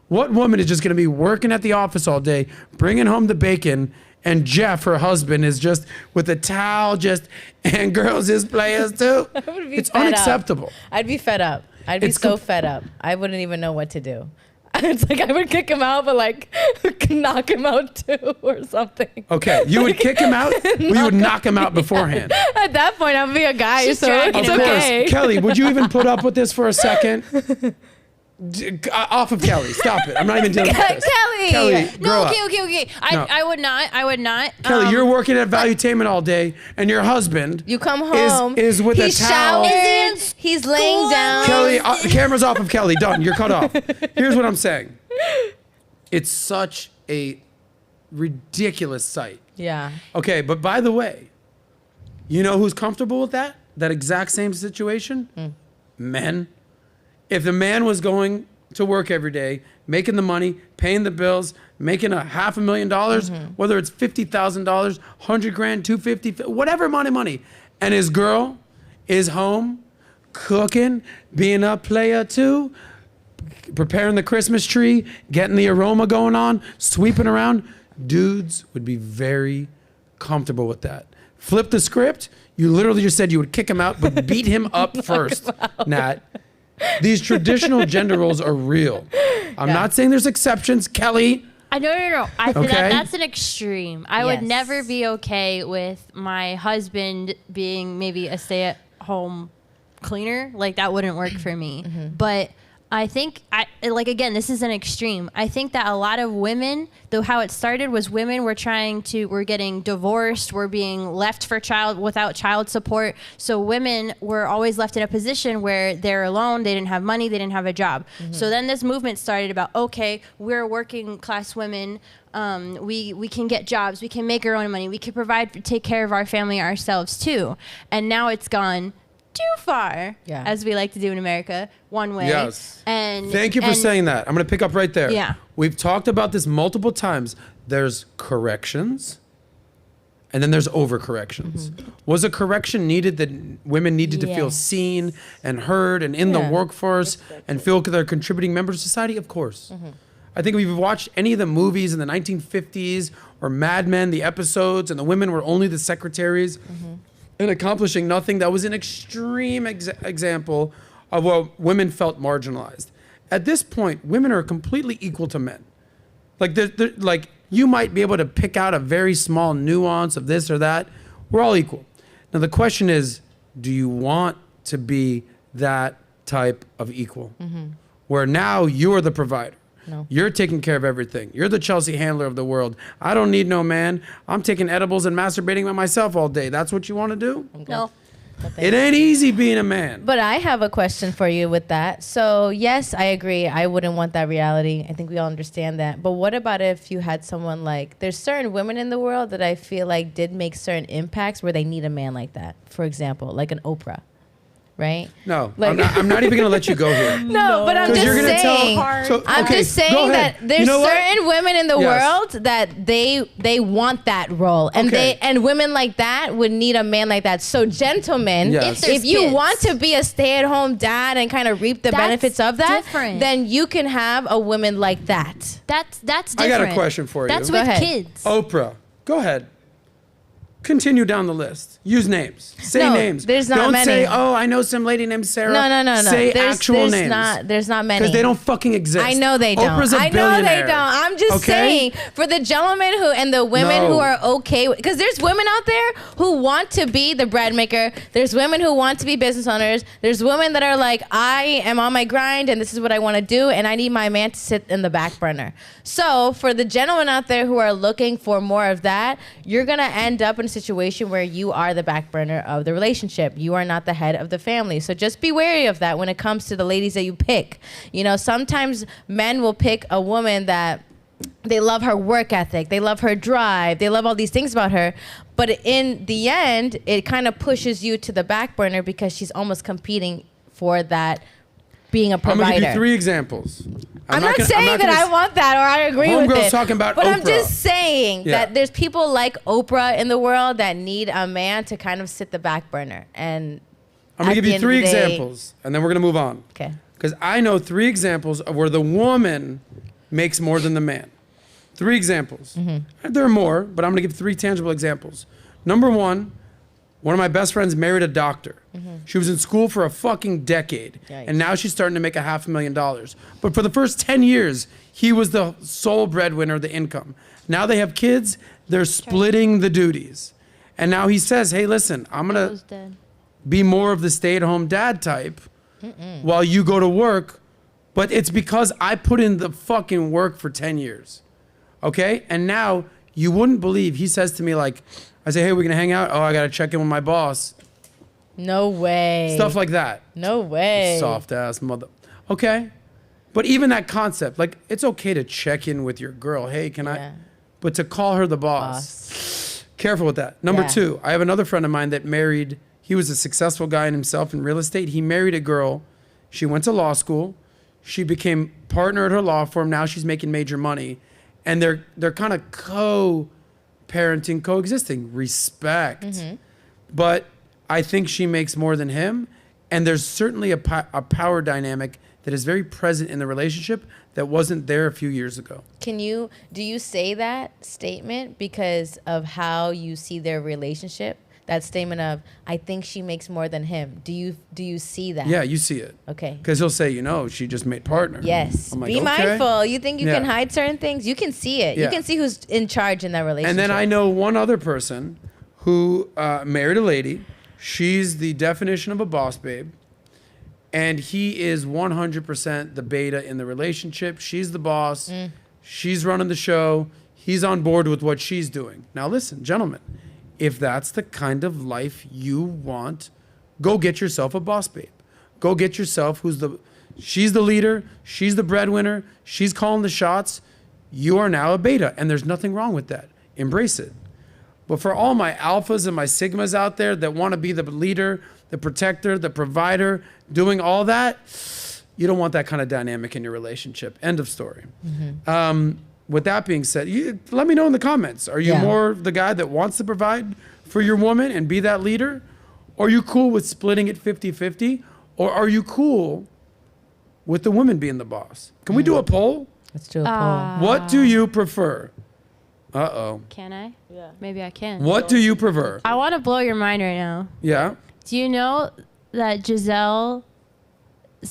what woman is just going to be working at the office all day, bringing home the bacon, and Jeff, her husband, is just with a towel, and girls is players too? I would be It's fed up. unacceptable. I'd be fed up. I'd be It's so com- fed up. I wouldn't even know what to do. It's like I would kick him out, but like knock him out too or something. Okay, you would kick him out, or you would knock him out beforehand. At that point, I'd be a guy, She's so dragging it's Of him course. okay. Kelly, would you even put up with this for a second? Off of Kelly. Stop it. I'm not even dealing with this. Kelly, grow up. Okay. No. I would not. Kelly, you're working at Valuetainment all day, and your husband You come home. is with a he's towel. showered. He's laying down. Kelly, camera's off of Kelly. Done. You're cut off. Here's what I'm saying. It's such a ridiculous sight. Yeah. Okay, but by the way, you know who's comfortable with that? That exact same situation? Men. If the man was going to work every day, making the money, paying the bills, making $500,000, whether it's $50,000, $100,000, $250,000, whatever money, and his girl is home, cooking, being a player too, preparing the Christmas tree, getting the aroma going on, sweeping around, dudes would be very comfortable with that. Flip the script. You literally just said you would kick him out, but beat him up first, Nat. These traditional gender roles are real. I'm not saying there's exceptions, Kelly. No. I think Okay. that's an extreme. I would Yes. never be okay with my husband being maybe a stay-at-home cleaner. Like, that wouldn't work for me. But I think, again, this is an extreme. I think that a lot of women, though how it started was women were getting divorced, were being left without child support. So women were always left in a position where they're alone, they didn't have money, they didn't have a job. So then this movement started about, okay, we're working class women, we can get jobs, we can make our own money, we can take care of our family ourselves too. And now it's gone too far, as we like to do in America, one way. Yes. And thank you for saying that. I'm going to pick up right there. Yeah. We've talked about this multiple times. There's corrections, and then there's overcorrections. Was a correction needed that women needed to feel seen and heard and in the workforce and feel they're contributing members of society? Of course. I think if you've watched any of the movies in the 1950s or Mad Men, the episodes, and the women were only the secretaries, and accomplishing nothing, that was an extreme example of where women felt marginalized. At this point, women are completely equal to men. Like you might be able to pick out a very small nuance of this or that. We're all equal. Now the question is, do you want to be that type of equal? Where now you're the provider. No. You're taking care of everything. You're the Chelsea Handler of the world. I don't need no man. I'm taking edibles and masturbating by myself all day. That's what you want to do? No. It ain't easy being a man. But I have a question for you with that. So yes, I agree. I wouldn't want that reality. I think we all understand that. But what about if you had someone like, there's certain women in the world that I feel like did make certain impacts where they need a man like that. For example, like an Oprah. Right? No, Like- I'm not even going to let you go here. No, but I'm 'Cause just you're gonna saying. I'm okay, just saying go that ahead. there's You know what? certain women in the Yes. world that they want that role, and Okay. and women like that would need a man like that. So gentlemen, Yes. if you kids. want to be a stay-at-home dad and kind of reap the That's benefits of that, different. then you can have a woman like that. That's I different. got a question for you. That's Go with ahead. kids. Oprah, go ahead. Continue down the list. Use names. Say No, names. there's not Don't many. say, oh, I know some lady named Sarah. No. Say actual names. There's not many. Because they don't fucking exist. I know they don't. Oprah's a I know they billionaire. don't. I'm just Okay? saying for the gentlemen who and the women No. who are okay because there's women out there who want to be the bread maker. There's women who want to be business owners. There's women that are like, I am on my grind and this is what I want to do and I need my man to sit in the back burner. So for the gentlemen out there who are looking for more of that, you're gonna end up in a situation where you are the back burner of the relationship. You are not the head of the family. So just be wary of that when it comes to the ladies that you pick. You know, sometimes men will pick a woman that they love her work ethic, they love her drive, they love all these things about her. But in the end, it kind of pushes you to the back burner because she's almost competing for that being a I'm provider. going to give you 3 examples. I'm not saying that I want that or I agree with Homegirl's it. talking about but I'm Oprah. just saying Yeah. that there's people like Oprah in the world that need a man to kind of sit the back burner. And I'm going to at give the you end 3 of the day- examples, and then we're going to move on. Okay. Because I know 3 examples of where the woman makes more than the man. 3 examples. Mm-hmm. There are more, but I'm going to give 3 tangible examples. Number one of my best friends married a doctor. She was in school for a fucking decade. Yikes. And now she's starting to make $500,000. But for the first 10 years, he was the sole breadwinner of the income. Now they have kids, they're splitting the duties. And now he says, hey, listen, I'm going Who's to dead? be more of the stay-at-home dad type while you go to work. But it's because I put in the fucking work for 10 years. Okay? And now you wouldn't believe he says to me like, I say, hey, we're going to hang out. Oh, I got to check in with my boss. No way. Stuff like that. No way. Soft ass mother. Okay? But even that concept, like it's okay to check in with your girl. Hey, can I? But to call her the boss. Careful with that. Number two, I have another friend of mine that married, he was a successful guy in himself in real estate. He married a girl. She went to law school. She became partner at her law firm. Now she's making major money. And they're kind of co-parenting, coexisting. Respect. But I think she makes more than him. And there's certainly a power dynamic that is very present in the relationship that wasn't there a few years ago. Do you say that statement because of how you see their relationship? That statement of, I think she makes more than him. Do you see that? Yeah, you see it. Okay. Because he'll say, she just made partner. Yes. I'm like, Be mindful. You think you can hide certain things? You can see it. Yeah. You can see who's in charge in that relationship. And then I know one other person who married a lady. She's the definition of a boss babe. And he is 100% the beta in the relationship. She's the boss. She's running the show. He's on board with what she's doing. Now listen, gentlemen, if that's the kind of life you want, go get yourself a boss babe. Go get yourself she's the leader. She's the breadwinner. She's calling the shots. You are now a beta. And there's nothing wrong with that. Embrace it. But for all my alphas and my sigmas out there that want to be the leader, the protector, the provider, doing all that, you don't want that kind of dynamic in your relationship. End of story. With that being said, let me know in the comments. Are you more the guy that wants to provide for your woman and be that leader? Or are you cool with splitting it 50-50? Or are you cool with the woman being the boss? Can we do a poll? Let's do a poll. What do you prefer? Uh-oh. Can I? Yeah. Maybe I can. What do you prefer? I want to blow your mind right now. Yeah? Do you know that Giselle's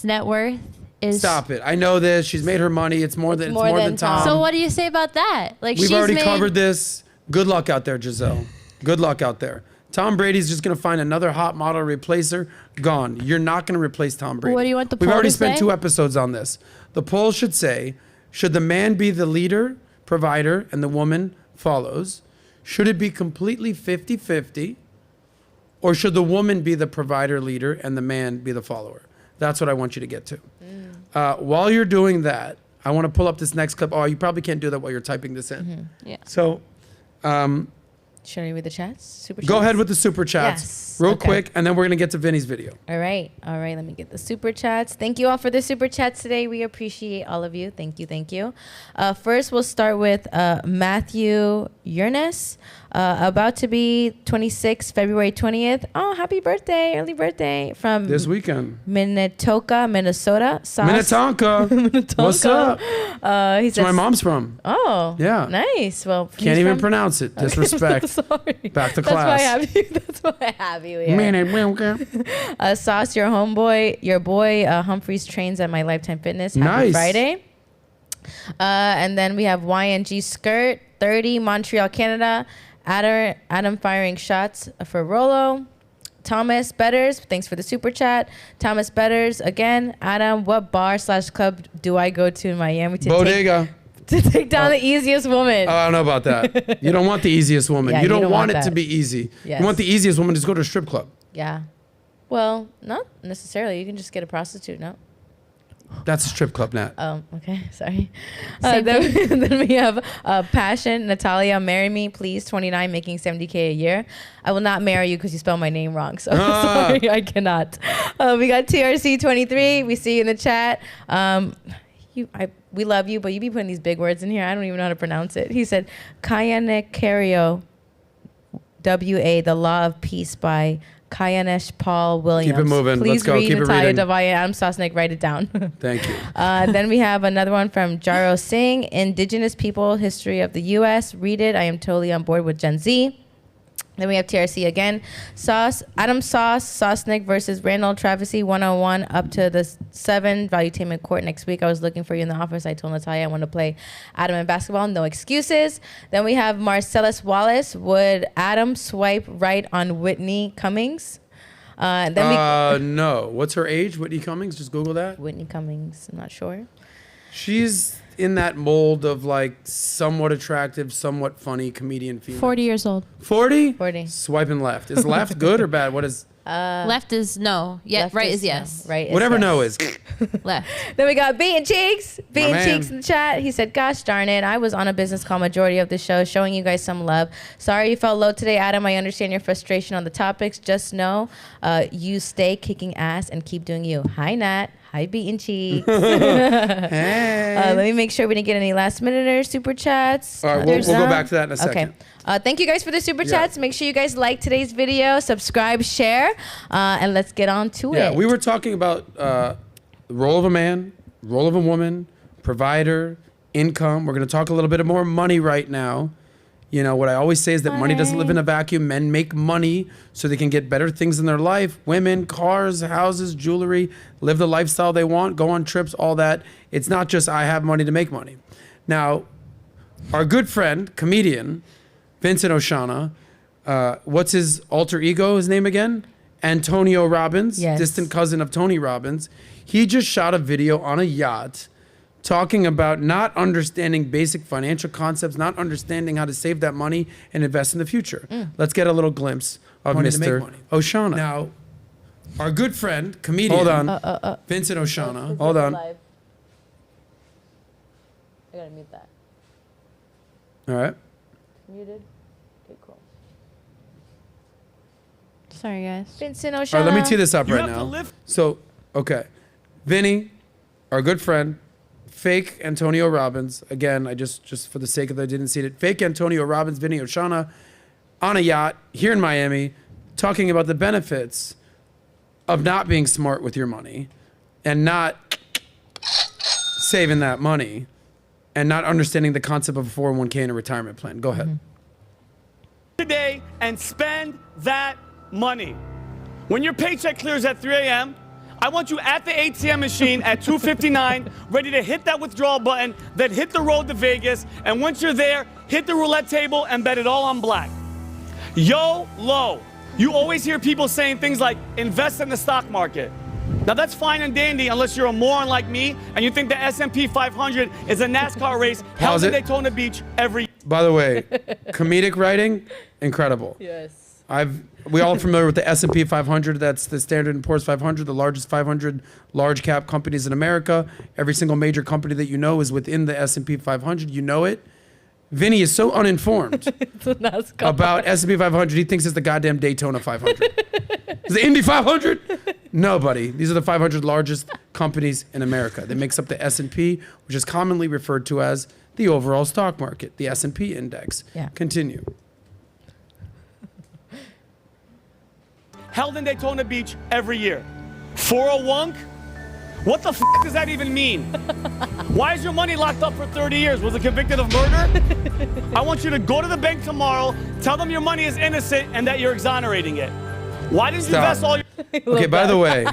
net worth is... Stop it. I know this. She's made her money. It's more than Tom. So what do you say about that? Like We've already covered this. Good luck out there, Giselle. Good luck out there. Tom Brady's just going to find another hot model replacer. Gone. You're not going to replace Tom Brady. What do you want the poll We've already to spent say? 2 episodes on this. The poll should say, should the man be the leader, provider, and the woman follows? Should it be completely 50-50? Or should the woman be the provider, leader, and the man be the follower? That's what I want you to get to. While you're doing that, I want to pull up this next clip. Oh, you probably can't do that while you're typing this in. Yeah. So, should I read the chats? Super chats? go ahead with the super chats real quick, and then we're going to get to Vinny's video. All right. Let me get the super chats. Thank you all for the super chats today. We appreciate all of you. Thank you. First, we'll start with Matthew Yurnes. About to be 26, February 20th. Oh, happy birthday, early birthday. From This weekend. Minnetonka, Minnesota. Minnetonka. What's up? He That's where my mom's from. Oh, Yeah. Nice. Well, Can't even pronounce it. Disrespect. Sorry. Back to That's class. why I have you. That's why I have you here. Sauce, your homeboy, your boy Humphreys trains at my Lifetime Fitness. Happy Nice. Friday. And then we have YNG Skirt, 30, Montreal, Canada. Adam firing shots for Rolo. Thomas Betters, thanks for the super chat. Thomas Betters, again. Adam, what bar/club do I go to in Miami Bodega. to take down the easiest woman? I don't know about that. You don't want the easiest woman. Yeah, you don't want it that. to be easy. Yes. You want the easiest woman to just go to a strip club. Yeah. Well, not necessarily. You can just get a prostitute, no? That's a strip club, Nat. Oh, okay. Sorry. Then we have Passion, Natalia, marry me, please, 29, making 70K a year. I will not marry you because you spelled my name wrong. So sorry, I cannot. We got TRC23. We see you in the chat. We love you, but you be putting these big words in here. I don't even know how to pronounce it. He said, Kayanekario, WA, The Law of Peace by Kayanesh Paul Williams. Keep it moving. Please Let's go. read Keep it Natalya reading. DelValle. Adam Sosnick, write it down. Thank you. Then we have another one from Jaro Singh, Indigenous People, History of the U.S. Read it. I am totally on board with Gen Z. Then we have TRC again. Adam Sosnick versus Randall Travesty 101 up to the 7 Valuetainment Court next week. I was looking for you in the office. I told Natalia I want to play Adam in basketball. No excuses. Then we have Marcellus Wallace. Would Adam swipe right on Whitney Cummings? Then No. What's her age? Whitney Cummings? Just Google that. Whitney Cummings, I'm not sure. She's in that mold of like somewhat attractive, somewhat funny comedian female. 40 years old. 40? 40. Swiping left. Is left good or bad? What is Left is no. Yeah, Left right is no. yes. Right is whatever yes. no is? Left. Then we got Beaten Cheeks. Beaten man. Cheeks in the chat. He said, gosh darn it. I was on a business call majority of the show, showing you guys some love. Sorry you felt low today, Adam. I understand your frustration on the topics. Just know you stay kicking ass and keep doing you. Hi, Nat. Hi, Beaten Cheeks. Let me make sure we didn't get any last minute or super chats. All right, we'll go back to that in a second. Okay. Thank you guys for the super chats. Make sure you guys like today's video, subscribe, share, and let's get on to it. Yeah, we were talking about the role of a man, role of a woman, provider, income. We're going to talk a little bit more money right now. You know, what I always say is that money doesn't live in a vacuum. Men make money so they can get better things in their life. Women, cars, houses, jewelry, live the lifestyle they want, go on trips, all that. It's not just I have money to make money. Now, our good friend, comedian, Vincent Oshana, what's his alter ego, his name again? Antonio Robbins, Yes. distant cousin of Tony Robbins. He just shot a video on a yacht talking about not understanding basic financial concepts, not understanding how to save that money and invest in the future. Let's get a little glimpse of Mr. Oshana. Now, our good friend, comedian, hold on, Vincent Oshana, hold on. I gotta mute that. All right. Muted. Okay, cool. Sorry, guys. Vincent Oshana. All right, let me tee this up right have to now. live- So, okay. Vinny, our good friend, fake Antonio Robbins. Again, I just for the sake of that, I didn't see it. Fake Antonio Robbins, Vinny Oshana, on a yacht here in Miami, talking about the benefits of not being smart with your money and not saving that money and not understanding the concept of a 401k and a retirement plan. Go ahead. Today and spend that money. When your paycheck clears at 3 a.m., I want you at the ATM machine at 2:59, ready to hit that withdrawal button, then hit the road to Vegas, and once you're there, hit the roulette table and bet it all on black. YOLO. You always hear people saying things like, invest in the stock market. Now that's fine and dandy unless you're a moron like me and you think the S&P 500 is a NASCAR race held in Daytona Beach every. By the way, comedic writing, incredible. Yes. We all familiar with the S&P 500. That's the Standard & Poor's 500, the largest 500 large cap companies in America. Every single major company that you know is within the S&P 500. You know it. Vinny is so uninformed about S&P 500. He thinks it's the goddamn Daytona 500. Is the Indy 500? No, buddy. These are the 500 largest companies in America. That makes up the S&P, which is commonly referred to as the overall stock market, the S&P index. Yeah. Continue. Held in Daytona Beach every year. 401k? What the f does that even mean? Why is your money locked up for 30 years? Was it convicted of murder? I want you to go to the bank tomorrow, tell them your money is innocent and that you're exonerating it. Why didn't you invest all your Okay, by the way,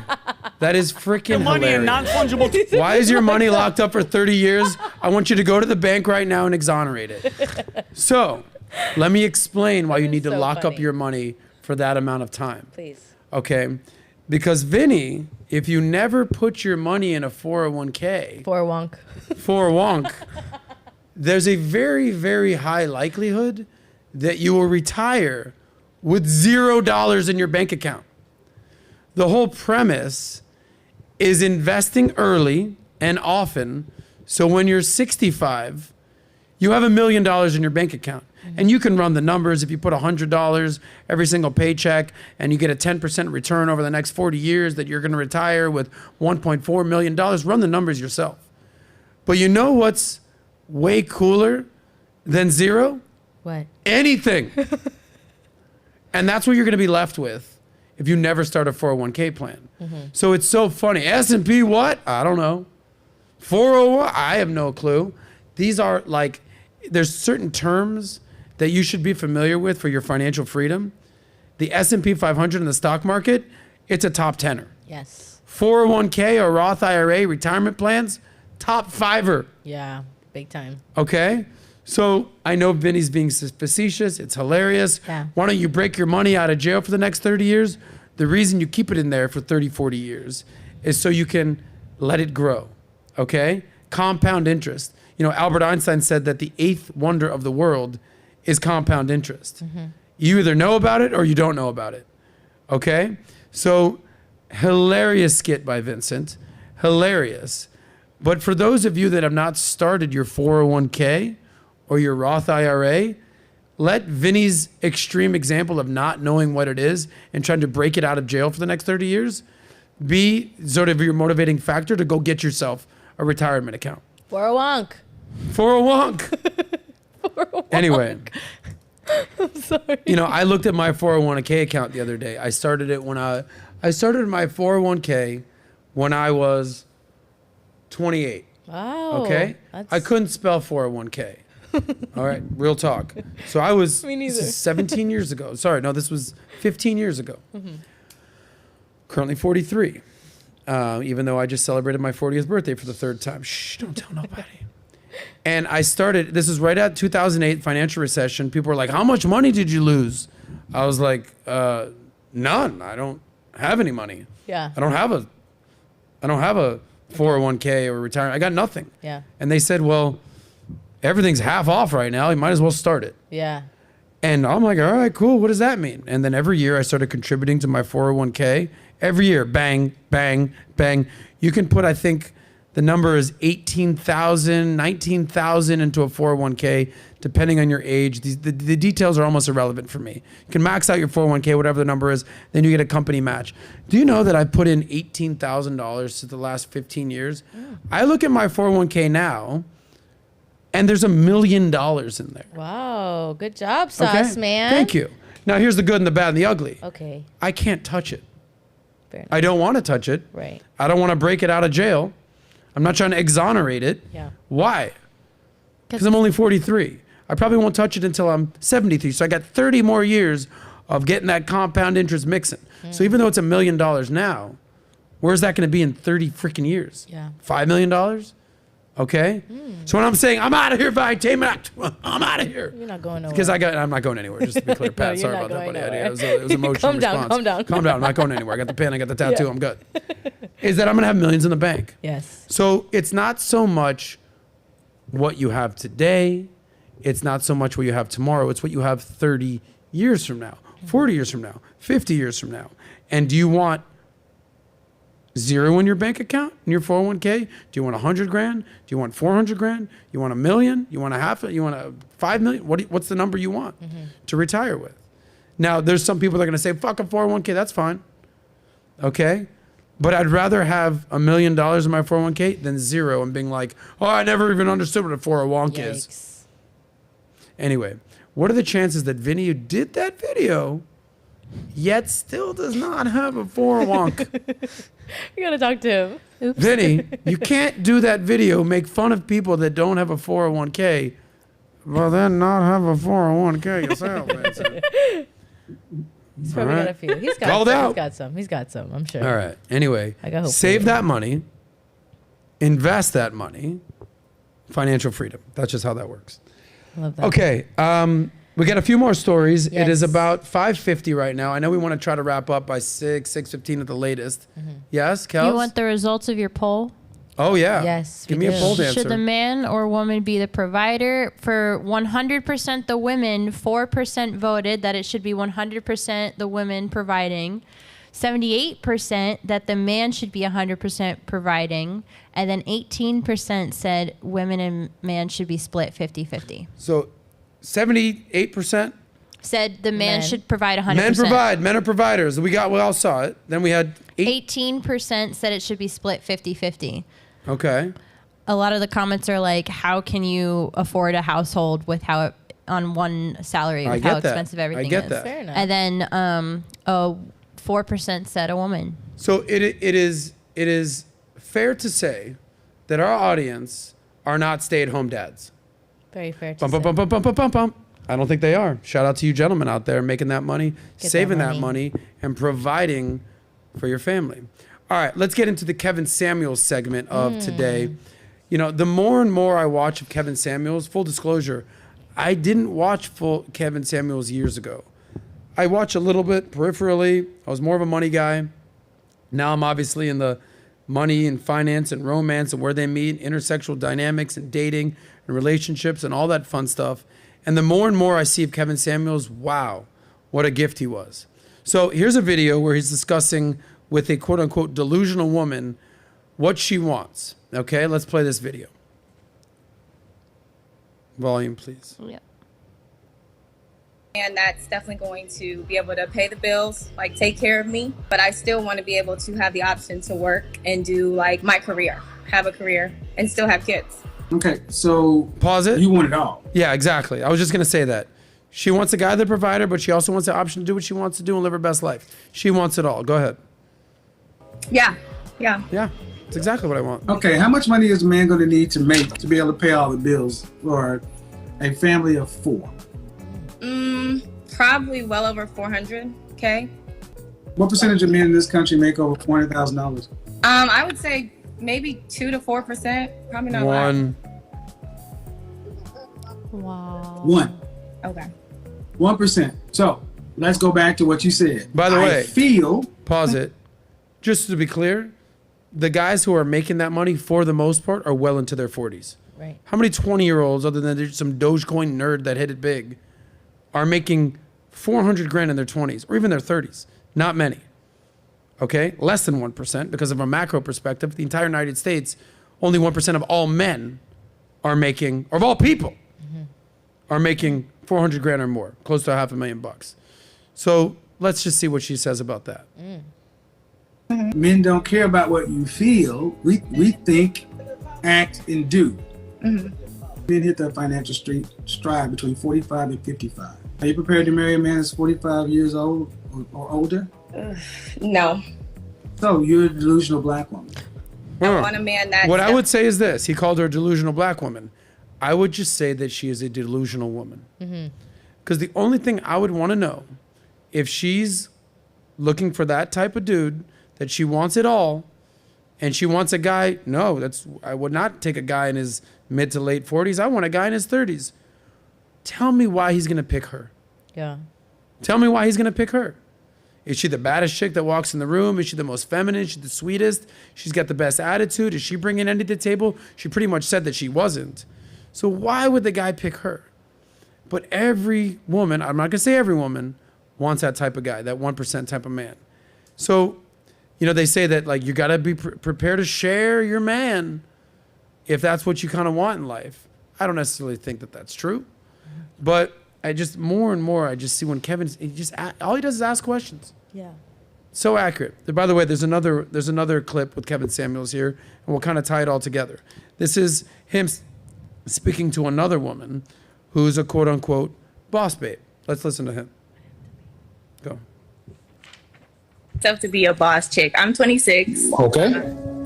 that is freaking money in hilarious. non-fungible? Why is your money locked up for 30 years? I want you to go to the bank right now and exonerate it. So, let me explain why you need to so lock up funny. your money for that amount of time. Please. Okay? Because Vinny, if you never put your money in a 401k, For wonk. for wonk, there's a very, very high likelihood that you will retire with $0 in your bank account. The whole premise is investing early and often, so when you're 65, you have $1 million in your bank account. And you can run the numbers. If you put $100 every single paycheck and you get a 10% return over the next 40 years that you're going to retire with $1.4 million, run the numbers yourself. But you know what's way cooler than zero? What? Anything. And that's what you're going to be left with if you never start a 401k plan. So it's so funny. S&P what? I don't know. 401? I have no clue. These are like, there's certain terms that you should be familiar with for your financial freedom. The S&P 500 in the stock market, it's a top 10er. Yes. 401k or Roth IRA retirement plans, top 5er. Yeah. Big time. Okay? So I know Vinny's being facetious. It's hilarious. Yeah. Why don't you break your money out of jail for the next 30 years? The reason you keep it in there for 30, 40 years is so you can let it grow, okay? Compound interest. You know, Albert Einstein said that the 8th wonder of the world is compound interest. You either know about it or you don't know about it, okay? So, hilarious skit by Vincent, hilarious. But for those of you that have not started your 401k or your Roth IRA, let Vinny's extreme example of not knowing what it is and trying to break it out of jail for the next 30 years be sort of your motivating factor to go get yourself a retirement account. For a wonk. For a wonk. Anyway. I'm sorry. You know, I looked at my 401k account the other day. I started it when I started my 401k when I was 28. Wow. Okay? I couldn't spell 401k. All right, real talk. So I was Me neither. This is 17 years ago. Sorry, no, this was 15 years ago. Currently 43. Even though I just celebrated my 40th birthday for the 3rd time. Shh, don't tell nobody. And I started, this is right at 2008 financial recession. People were like, how much money did you lose? I was like, none. I don't have any money. Yeah. I don't have a 401k or retirement. I got nothing. Yeah. And they said, well, everything's half off right now. You might as well start it. Yeah. And I'm like, all right, cool. What does that mean? And then every year I started contributing to my 401k. Every year, bang, bang, bang. You can put, I think, the number is 18,000, 19,000 into a 401k, depending on your age. The details are almost irrelevant for me. You can max out your 401k, whatever the number is, then you get a company match. Do you know that I put in $18,000 to the last 15 years? I look at my 401k now, and there's $1 million in there. Wow. Good job, Sauce, man. Thank you. Now, here's the good and the bad and the ugly. Okay. I can't touch it. Fair enough. I don't want to touch it. Right. I don't want to break it out of jail. I'm not trying to exonerate it. Yeah. Why? Because I'm only 43. I probably won't touch it until I'm 73. So I got 30 more years of getting that compound interest mixing. So even though it's $1 million now, where's that going to be in 30 freaking years? Yeah. $5 million? Okay. So when I'm saying I'm out of here, Valuetainment, I'm out of here. You're not going nowhere. Because I'm not going anywhere. Just to be clear, Pat. No, Sorry you're about not that, buddy. going It was an emotional Calm down, response. calm down. Calm down. I'm not going anywhere. I got the pen. I got the tattoo. I'm good. Is that I'm gonna have millions in the bank. Yes. So it's not so much what you have today. It's not so much what you have tomorrow. It's what you have 30 years from now, 40 years from now, 50 years from now. And do you want zero in your bank account, in your 401k? Do you want 100 grand? Do you want 400 grand? You want $1 million? You want you want 5 million? What's the number you want to retire with? Now, there's some people that are going to say, fuck a 401k, that's fine. Okay? But I'd rather have $1 million in my 401k than zero and being like, oh, I never even understood what a 401k is. Anyway, what are the chances that Vinny, who did that video, yet still does not have a 401k? You gotta talk to him. Oops. Vinny, you can't do that video, make fun of people that don't have a 401k, well, then not have a 401k yourself, Vincent. He's probably got a few. He's got Called some. out. He's got some. He's got some, I'm sure. All right. Anyway, I got hope for save you. that money, invest that money, financial freedom. That's just how that works. Love that. Okay. We got a few more stories. Yes. It is about 5:50 right now. I know we want to try to wrap up by 6:15 at the latest. Yes, Kels? You want the results of your poll? Oh, yeah. Yes, Give we me do. a poll answer. Should the man or woman be the provider? For 100% the women, 4% voted that it should be 100% the women providing. 78% that the man should be 100% providing. And then 18% said women and man should be split 50-50. So 78%? Said the man Men. should provide 100%. Men provide. Men are providers. We all saw it. Then we had 18% said it should be split 50-50. Okay. A lot of the comments are like, how can you afford a household with how it, on one salary, I with get how that. expensive I everything get is. that. Fair enough. And then 4% said a woman. So it is fair to say that our audience are not stay-at-home dads. Very fair to Bum, say. bum, bum, bum, bum, bum, bum. I don't think they are. Shout out to you gentlemen out there making that money, Get saving that that money, and providing for your family. All right, let's get into the Kevin Samuels segment of today. You know, the more and more I watch of Kevin Samuels, full disclosure, I didn't watch full Kevin Samuels years ago. I watch a little bit peripherally. I was more of a money guy. Now I'm obviously in the money and finance and romance and where they meet, intersexual dynamics and dating and relationships and all that fun stuff. And the more and more I see of Kevin Samuels, wow, what a gift he was. So here's a video where he's discussing with a quote unquote delusional woman what she wants. Okay, let's play this video. Volume, please. Yep. And that's definitely going to be able to pay the bills, like take care of me. But I still want to be able to have the option to work and do like my career, have a career and still have kids. Okay, so pause it. You want it all. Yeah, exactly. I was just going to say that. She wants a guy, the provider, but she also wants the option to do what she wants to do and live her best life. She wants it all. Go ahead. Yeah. That's exactly what I want. Okay, how much money is a man going to need to make to be able to pay all the bills for a family of 4? Probably well over 400K. What percentage of men in this country make over $400,000? I would say maybe 2 to 4%. Probably not. One. Wow. 1. Okay. 1%. So let's go back to what you said. By the way, feel. Pause it. Just to be clear, the guys who are making that money for the most part are well into their 40s. Right. How many 20-year-olds, other than there's some Dogecoin nerd that hit it big, are making 400 grand in their 20s or even their 30s? Not many. Okay? Less than 1% because of a macro perspective. The entire United States, only 1% of all men are making, or of all people, are making 400 grand or more, close to $500,000. So let's just see what she says about that. Men don't care about what you feel. We think, act, and do. Men hit the financial stride between 45 and 55. Are you prepared to marry a man that's 45 years old or older? No. So you're a delusional black woman. I want a man that. What I would say is this. He called her a delusional black woman. I would just say that she is a delusional woman. Because the only thing I would want to know, if she's looking for that type of dude, that she wants it all, and she wants a guy, I would not take a guy in his mid to late 40s. I want a guy in his 30s. Tell me why he's going to pick her. Yeah. Tell me why he's going to pick her. Is she the baddest chick that walks in the room? Is she the most feminine? Is she the sweetest? She's got the best attitude. Is she bringing anything to the table? She pretty much said that she wasn't. So why would the guy pick her? But every woman, I'm not going to say every woman, wants that type of guy, that 1% type of man. So, they say that like you got to be prepared to share your man if that's what you kind of want in life. I don't necessarily think that that's true. But I just more and more I just see when Kevin's all he does is ask questions. Yeah. So accurate. By the way, there's another clip with Kevin Samuels here, and we'll kind of tie it all together. This is him speaking to another woman who's a quote unquote boss babe. Let's listen to him. Go. Myself to be a boss chick. I'm 26. Okay.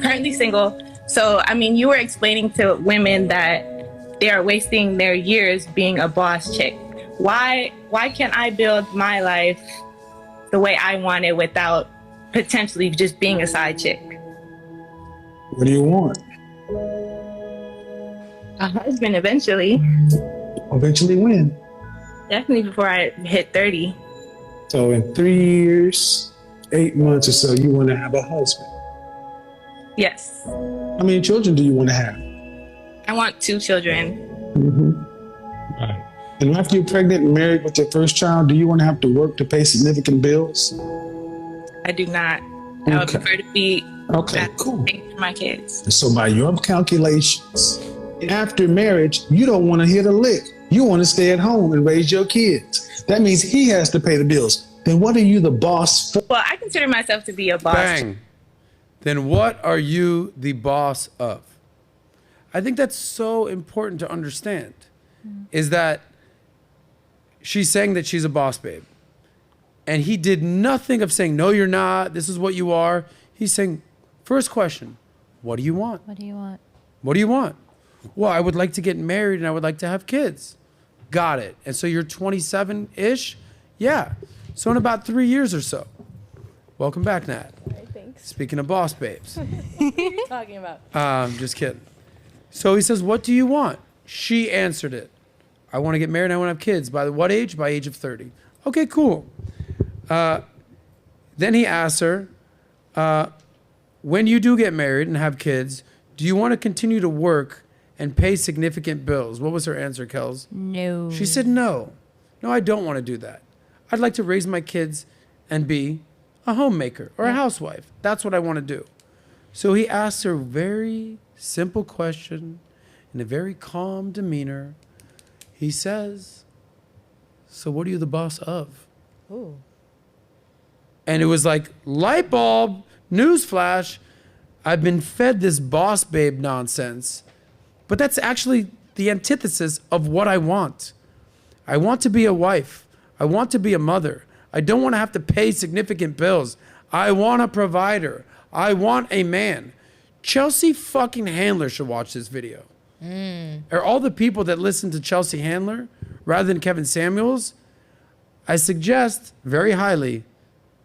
Currently single. So you were explaining to women that they are wasting their years being a boss chick. Why can't I build my life the way I want it without potentially just being a side chick? What do you want? A husband eventually. Eventually when? Definitely before I hit 30. So in 3 years, 8 months or so, you want to have a husband. Yes. How many children do you want to have? I want 2 children. Right. And after you're pregnant and married with your first child, do you want to have to work to pay significant bills? I do not. I would prefer to be cool. paying for my kids. So by your calculations, after marriage, you don't want to hit a lick. You want to stay at home and raise your kids. That means he has to pay the bills. Then what are you the boss for? Well, I consider myself to be a boss. Bang. Then what are you the boss of? I think that's so important to understand, is that she's saying that she's a boss babe. And he did nothing of saying, no, you're not. This is what you are. He's saying, first question, what do you want? What do you want? What do you want? Well, I would like to get married and I would like to have kids. Got it. And so you're 27-ish? Yeah. So in about 3 years or so. Welcome back, Nat. Thanks. Speaking of boss babes. What are you talking about? Just kidding. So he says, what do you want? She answered it. I want to get married and I want to have kids. By what age? By age of 30. Okay, cool. Then he asks her, when you do get married and have kids, do you want to continue to work and pay significant bills? What was her answer, Kels? No. She said no. No, I don't want to do that. I'd like to raise my kids and be a homemaker or a housewife. That's what I want to do. So he asked her a very simple question in a very calm demeanor. He says, so what are you the boss of? Ooh. And it was like, light bulb, newsflash. I've been fed this boss babe nonsense, but that's actually the antithesis of what I want. I want to be a wife. I want to be a mother. I don't want to have to pay significant bills. I want a provider. I want a man. Chelsea fucking Handler should watch this video. Or all the people that listen to Chelsea Handler rather than Kevin Samuels, I suggest very highly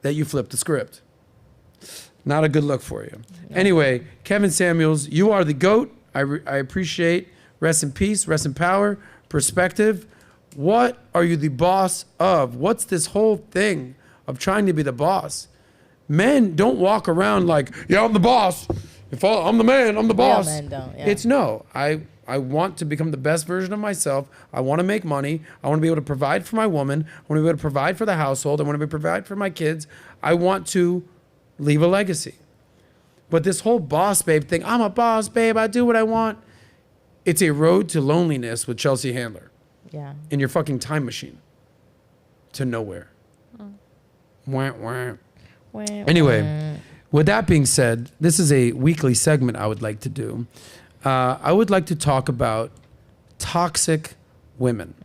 that you flip the script. Not a good look for you. Anyway, Kevin Samuels, you are the GOAT. I appreciate. Rest in peace, rest in power, perspective. What are you the boss of? What's this whole thing of trying to be the boss? Men don't walk around like, yeah, I'm the boss. If I'm the man, I'm the boss. Real men don't, yeah. It's no. I want to become the best version of myself. I want to make money. I want to be able to provide for my woman. I want to be able to provide for the household. I want to be able to provide for my kids. I want to leave a legacy. But this whole boss babe thing, I'm a boss babe, I do what I want. It's a road to loneliness with Chelsea Handler. Yeah. In your fucking time machine. To nowhere. Wah, wah. Anyway, with that being said, this is a weekly segment I would like to do. I would like to talk about toxic women.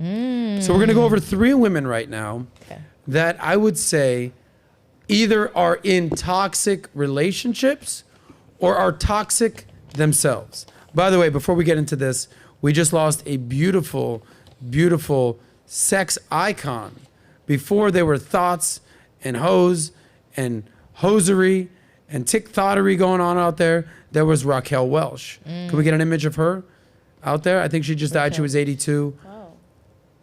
So we're going to go over 3 women right now that I would say either are in toxic relationships or are toxic themselves. By the way, before we get into this, we just lost a beautiful, beautiful sex icon. Before there were thoughts and hoes and hosiery and tick-thottery going on out there, there was Raquel Welch. Can we get an image of her out there? I think she just died. She was 82. Oh.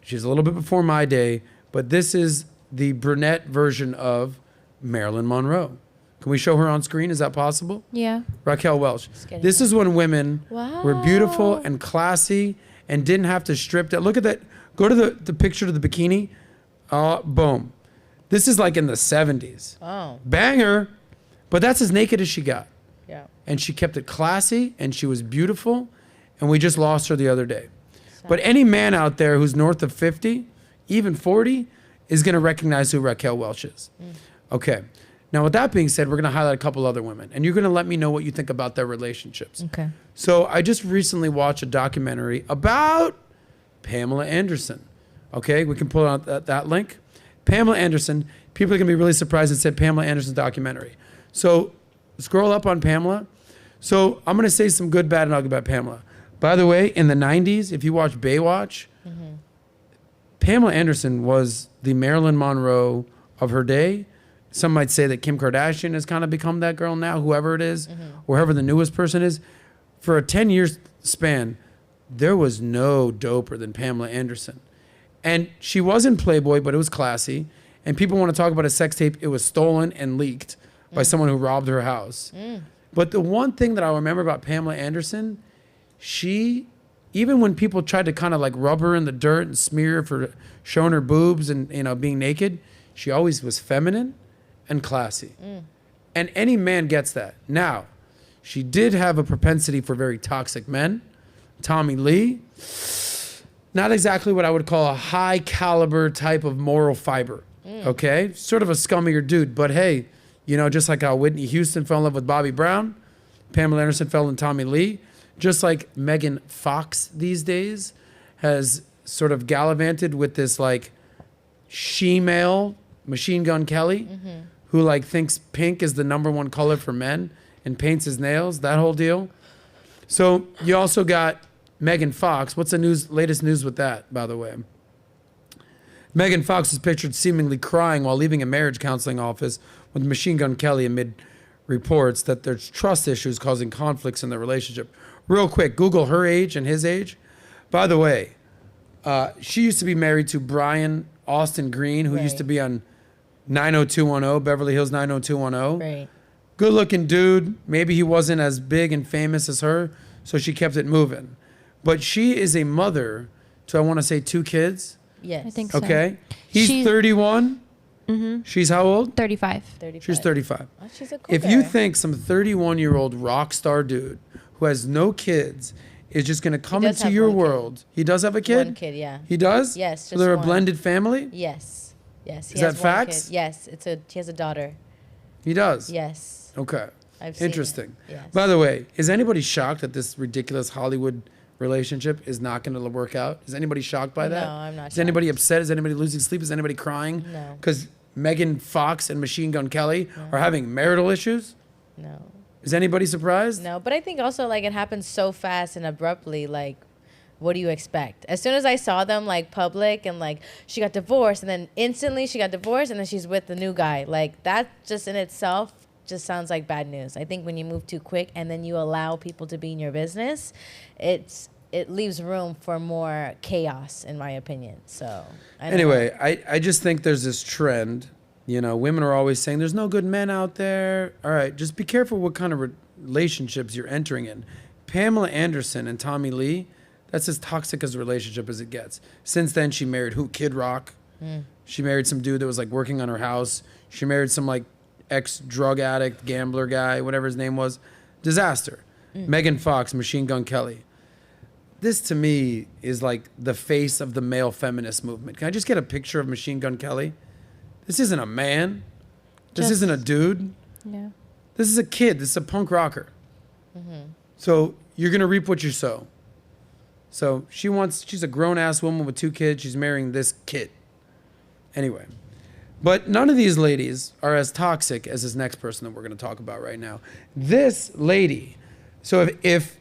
She's a little bit before my day, but this is the brunette version of Marilyn Monroe. Can we show her on screen? Is that possible? Yeah. Raquel Welch. This is when women were beautiful Wow. and classy and didn't have to strip down. Look at that. Go to the picture of the bikini. Boom. This is like in the 70s. Oh. Banger. But that's as naked as she got. Yeah. And she kept it classy and she was beautiful. And we just lost her the other day. But any man out there who's north of 50, even 40, is going to recognize who Raquel Welch is. Okay. Now, with that being said, we're going to highlight a couple other women. And you're going to let me know what you think about their relationships. Okay. So I just recently watched a documentary about Pamela Anderson. Okay, we can pull out that link. Pamela Anderson. People are going to be really surprised it said Pamela Anderson's documentary. So scroll up on Pamela. So I'm going to say some good, bad, and ugly about Pamela. By the way, in the 90s, if you watch Baywatch, Pamela Anderson was the Marilyn Monroe of her day. Some might say that Kim Kardashian has kind of become that girl now, whoever it is, or whoever the newest person is. For a 10-year span, there was no doper than Pamela Anderson. And she was in Playboy, but it was classy. And people want to talk about a sex tape. It was stolen and leaked by someone who robbed her house. But the one thing that I remember about Pamela Anderson, she, even when people tried to kind of like rub her in the dirt and smear her for showing her boobs and, you know, being naked, she always was feminine and classy. And any man gets that. Now, she did have a propensity for very toxic men. Tommy Lee, not exactly what I would call a high caliber type of moral fiber. Okay? Sort of a scummier dude, but hey, you know, just like how Whitney Houston fell in love with Bobby Brown, Pamela Anderson fell in Tommy Lee, just like Megan Fox these days has sort of gallivanted with this like she-male Machine Gun Kelly, who like thinks pink is the #1 color for men and paints his nails, that whole deal. So you also got Megan Fox. What's the latest news with that, by the way? Megan Fox is pictured seemingly crying while leaving a marriage counseling office with Machine Gun Kelly amid reports that there's trust issues causing conflicts in the relationship. Real quick, Google her age and his age. By the way, she used to be married to Brian Austin Green, who used to be on 90210, Beverly Hills 90210. Right. Good looking dude. Maybe he wasn't as big and famous as her, so she kept it moving. But she is a mother to, I want to say, 2 kids. Yes. I think so. Okay. He's She's- 31. She's how old? 35. 35. She's 35. Oh, she's a If you cougar. think some 31-year-old rock star dude who has no kids is just going to come does into have your one kid. world. He does have a kid? One kid, yeah. He does? Yes, So just they're a one. blended family? Yes. Yes. Is that one facts? kid. Yes. He has a daughter. He does? Yes. Okay. I've seen it. Interesting. Yes. By the way, is anybody shocked that this ridiculous Hollywood relationship is not going to work out? Is anybody shocked by that? No, I'm not Is anybody upset? Is anybody losing sleep? Is anybody crying? No. Because Megan Fox and Machine Gun Kelly are having marital issues? No. Is anybody surprised? No, but I think also like it happened so fast and abruptly. Like, what do you expect? As soon as I saw them like public and like she got divorced and then instantly she got divorced and then she's with the new guy. Like that just in itself just sounds like bad news. I think when you move too quick and then you allow people to be in your business, it leaves room for more chaos, in my opinion. So I don't know. Anyway, I just think there's this trend. You know, women are always saying there's no good men out there. All right, just be careful what kind of relationships you're entering in. Pamela Anderson and Tommy Lee, that's as toxic as a relationship as it gets. Since then, she married Kid Rock. She married some dude that was like working on her house. She married some like ex-drug addict, gambler guy, whatever his name was. Disaster. Megan Fox, Machine Gun Kelly. This to me is like the face of the male feminist movement. Can I just get a picture of Machine Gun Kelly? This isn't a man. This isn't a dude. Yeah. This is a kid. This is a punk rocker. So you're going to reap what you sow. So she's a grown-ass woman with 2 kids. She's marrying this kid. Anyway. But none of these ladies are as toxic as this next person that we're going to talk about right now. This lady. So if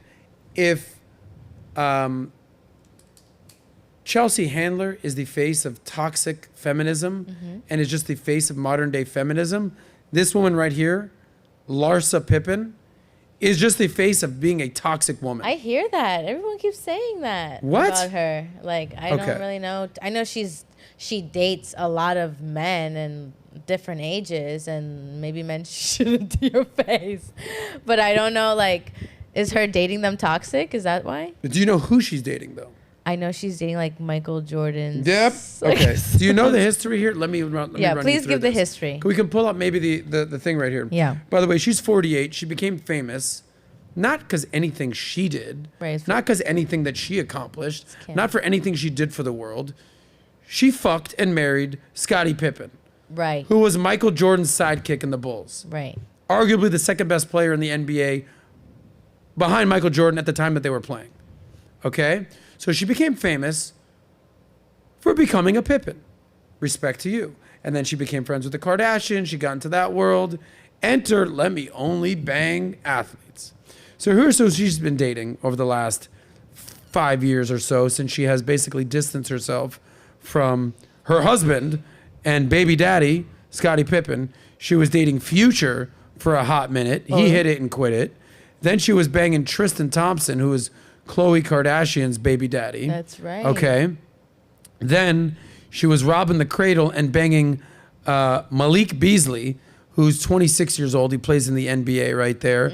Chelsea Handler is the face of toxic feminism and is just the face of modern day feminism, this woman right here, Larsa Pippen, is just the face of being a toxic woman. I hear that. Everyone keeps saying that What? about her. Like, I Okay. don't really know. I know she dates a lot of men and different ages, and maybe men shouldn't to your face. But I don't know, like, is her dating them toxic? Is that why? But do you know who she's dating, though? I know she's dating, like, Michael Jordan. Yep. Okay. Do you know the history here? Let me run Yeah, you please through give the this. history. We can pull up maybe the thing right here. Yeah. By the way, she's 48. She became famous, not because anything she did, Right. not because anything that she accomplished, Kim. not for anything she did for the world. She fucked and married Scottie Pippen, Right. who was Michael Jordan's sidekick in the Bulls. Right. Arguably the second best player in the NBA behind Michael Jordan at the time that they were playing. Okay? So she became famous for becoming a Pippen. Respect to you. And then she became friends with the Kardashians. She got into that world. Enter, let me only bang athletes. So she's been dating over the last 5 years or so, since she has basically distanced herself from her husband and baby daddy, Scottie Pippen. She was dating Future for a hot minute. He hit it and quit it. Then she was banging Tristan Thompson, who is Khloe Kardashian's baby daddy. That's right. Okay. Then she was robbing the cradle and banging Malik Beasley, who's 26 years old. He plays in the NBA right there.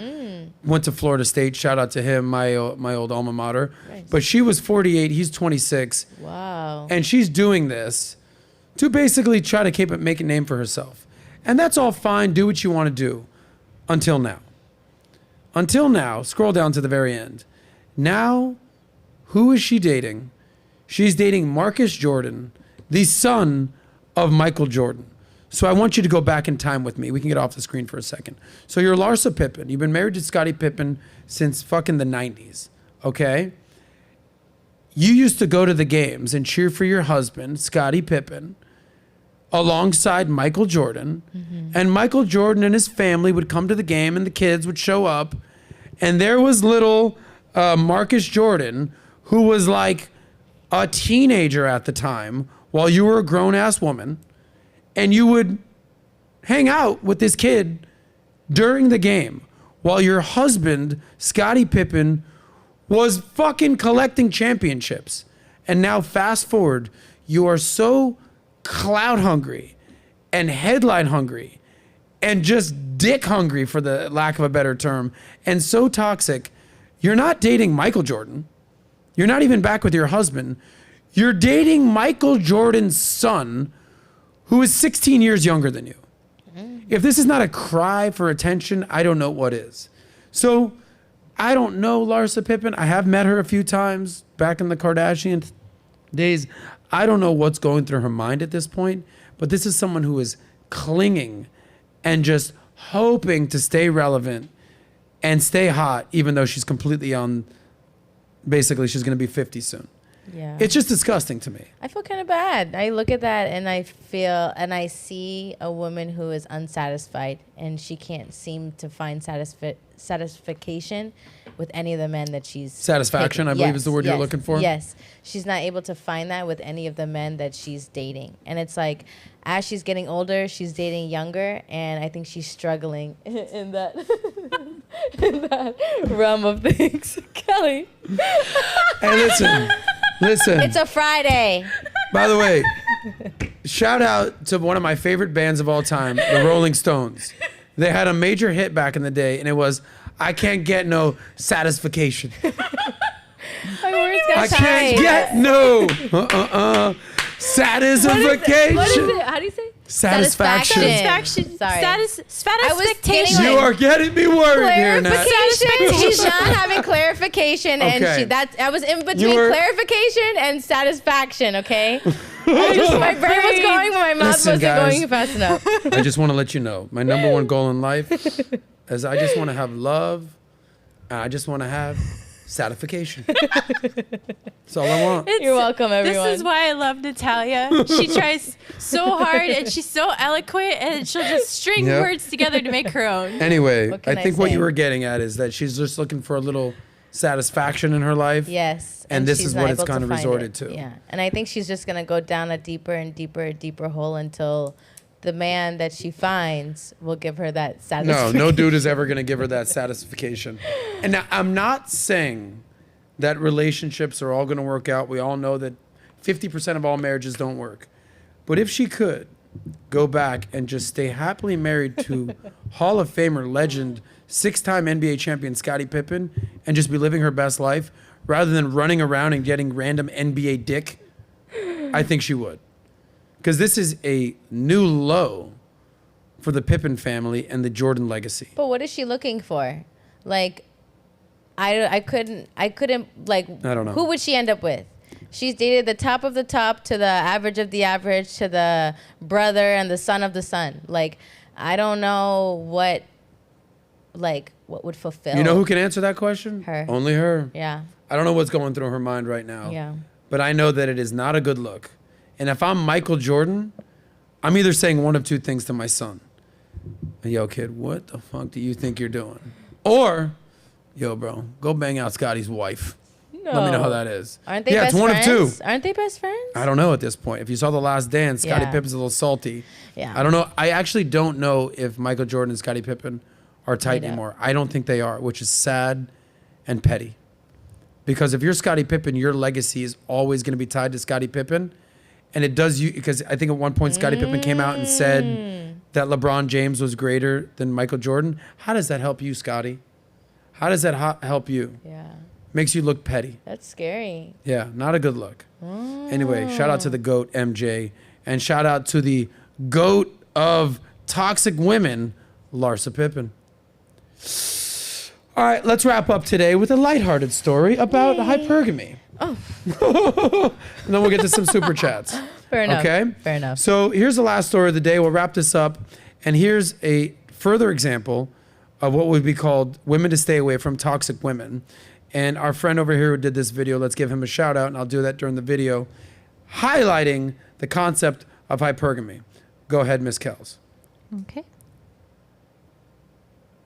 Went to Florida State. Shout out to him, my old alma mater. Nice. But she was 48. He's 26. Wow. And she's doing this to basically try to make a name for herself. And that's all fine. Do what you want to do. Until now. Until now, scroll down to the very end. Now, who is she dating? She's dating Marcus Jordan, the son of Michael Jordan. So I want you to go back in time with me. We can get off the screen for a second. So you're Larsa Pippen. You've been married to Scottie Pippen since fucking the 90s, okay? You used to go to the games and cheer for your husband, Scottie Pippen, alongside Michael Jordan. And Michael Jordan and his family would come to the game and the kids would show up. And there was little Marcus Jordan, who was like a teenager at the time while you were a grown-ass woman. And you would hang out with this kid during the game while your husband, Scottie Pippen, was fucking collecting championships. And now fast forward, you are so clout hungry and headline hungry and just dick hungry, for the lack of a better term, and so toxic. You're not dating Michael Jordan. You're not even back with your husband. You're dating Michael Jordan's son, who is 16 years younger than you. If this is not a cry for attention, I don't know what is. So I don't know Larsa Pippen. I have met her a few times back in the Kardashian days. I don't know what's going through her mind at this point, but this is someone who is clinging and just hoping to stay relevant and stay hot, even though she's completely on, basically she's going to be 50 soon. Yeah. It's just disgusting to me. I feel kind of bad. I look at that and I feel, and I see a woman who is unsatisfied and she can't seem to find satisfaction with any of the men that she's Satisfaction, taken. I believe is the word you're looking for. Yes. She's not able to find that with any of the men that she's dating. And it's like, as she's getting older, she's dating younger, and I think she's struggling in that in that realm of things. Kelly. Hey, listen. It's a Friday. By the way, shout out to one of my favorite bands of all time, the Rolling Stones. They had a major hit back in the day, and it was, I can't get no satisfaction. My words got I tied. can't get no satisfaction. What is it? How do you say? Satisfaction. Sorry. Satisfaction. You are getting me worried here, Nat. Clarification. She's not having clarification, Okay. and I was in between clarification and satisfaction. Okay. My brain was going, but my mouth Listen, wasn't guys. going fast enough. I just want to let you know, my number one goal in life is I just want to have love, and I just want to have satisfaction. That's all I want. You're welcome, everyone. This is why I love Natalia. She tries so hard and she's so eloquent, and she'll just string Yep. words together to make her own. Anyway, What can I I think what say? you were getting at is that she's just looking for a little satisfaction in her life. Yes. And this she's is not what it's able to kind of find resorted it. to. Yeah. And I think she's just going to go down a deeper and deeper hole until the man that she finds will give her that satisfaction. No dude is ever going to give her that satisfaction. And now, I'm not saying that relationships are all going to work out. We all know that 50% of all marriages don't work. But if she could go back and just stay happily married to Hall of Famer, legend, 6-time NBA champion Scottie Pippen, and just be living her best life rather than running around and getting random NBA dick, I think she would. Because this is a new low for the Pippen family and the Jordan legacy. But what is she looking for? Like, I couldn't like, I don't know. Who would she end up with? She's dated the top of the top to the average of the average to the brother and the son of the son. Like, I don't know what would fulfill. You know who can answer that question? Her. Only her. Yeah. I don't know what's going through her mind right now. Yeah. But I know that it is not a good look. And if I'm Michael Jordan, I'm either saying one of two things to my son. Yo, kid, what the fuck do you think you're doing? Or, yo, bro, go bang out Scotty's wife. No. Let me know how that is. Aren't they yeah, best it's one friends? of two. Aren't they best friends? I don't know at this point. If you saw The Last Dance, Scottie Yeah. Pippen's a little salty. Yeah. I don't know. I actually don't know if Michael Jordan and Scottie Pippen are tight don't. anymore. I don't think they are, which is sad and petty. Because if you're Scottie Pippen, your legacy is always going to be tied to Scottie Pippen. And it does you, because I think at one point Scottie Pippen came out and said that LeBron James was greater than Michael Jordan. How does that help you, Scottie? How does that help you? Yeah. Makes you look petty. That's scary. Yeah, not a good look. Anyway, shout out to the GOAT, MJ. And shout out to the GOAT of toxic women, Larsa Pippen. All right, let's wrap up today with a lighthearted story about hypergamy. Oh. And then we'll get to some super chats. Fair enough. Okay? Fair enough. So here's the last story of the day. We'll wrap this up. And here's a further example of what would be called women to stay away from, toxic women. And our friend over here who did this video, let's give him a shout out, and I'll do that during the video, highlighting the concept of hypergamy. Go ahead, Miss Kells. Okay.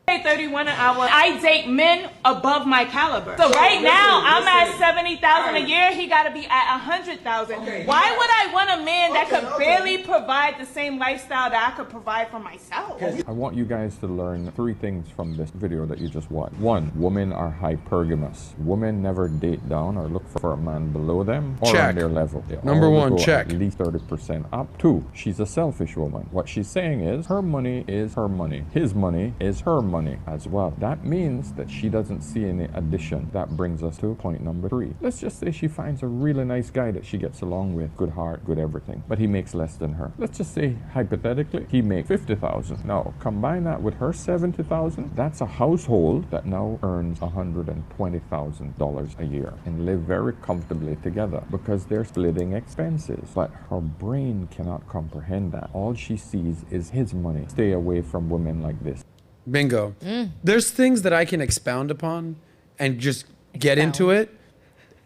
pay $31 an hour. I date men above my caliber. So right now, I'm at $70,000 a year. He got to be at $100,000. Why would I want a man that could barely provide the same lifestyle that I could provide for myself? I want you guys to learn 3 things from this video that you just watched. 1, women are hypergamous. Women never date down or look for a man below them or on their level. They Number always 1, go check. At least 30% up. 2, she's a selfish woman. What she's saying is her money is her money. His money is her money as well. That means that she doesn't see any addition. That brings us to point number 3. Let's just say she finds a really nice guy that she gets along with, good heart, good everything, but he makes less than her. Let's just say hypothetically he makes $50,000. Now combine that with her $70,000. That's a household that now earns $120,000 a year and live very comfortably together because they're splitting expenses. But her brain cannot comprehend that. All she sees is his money. Stay away from women like this. Bingo. There's things that I can expound upon and just get into it.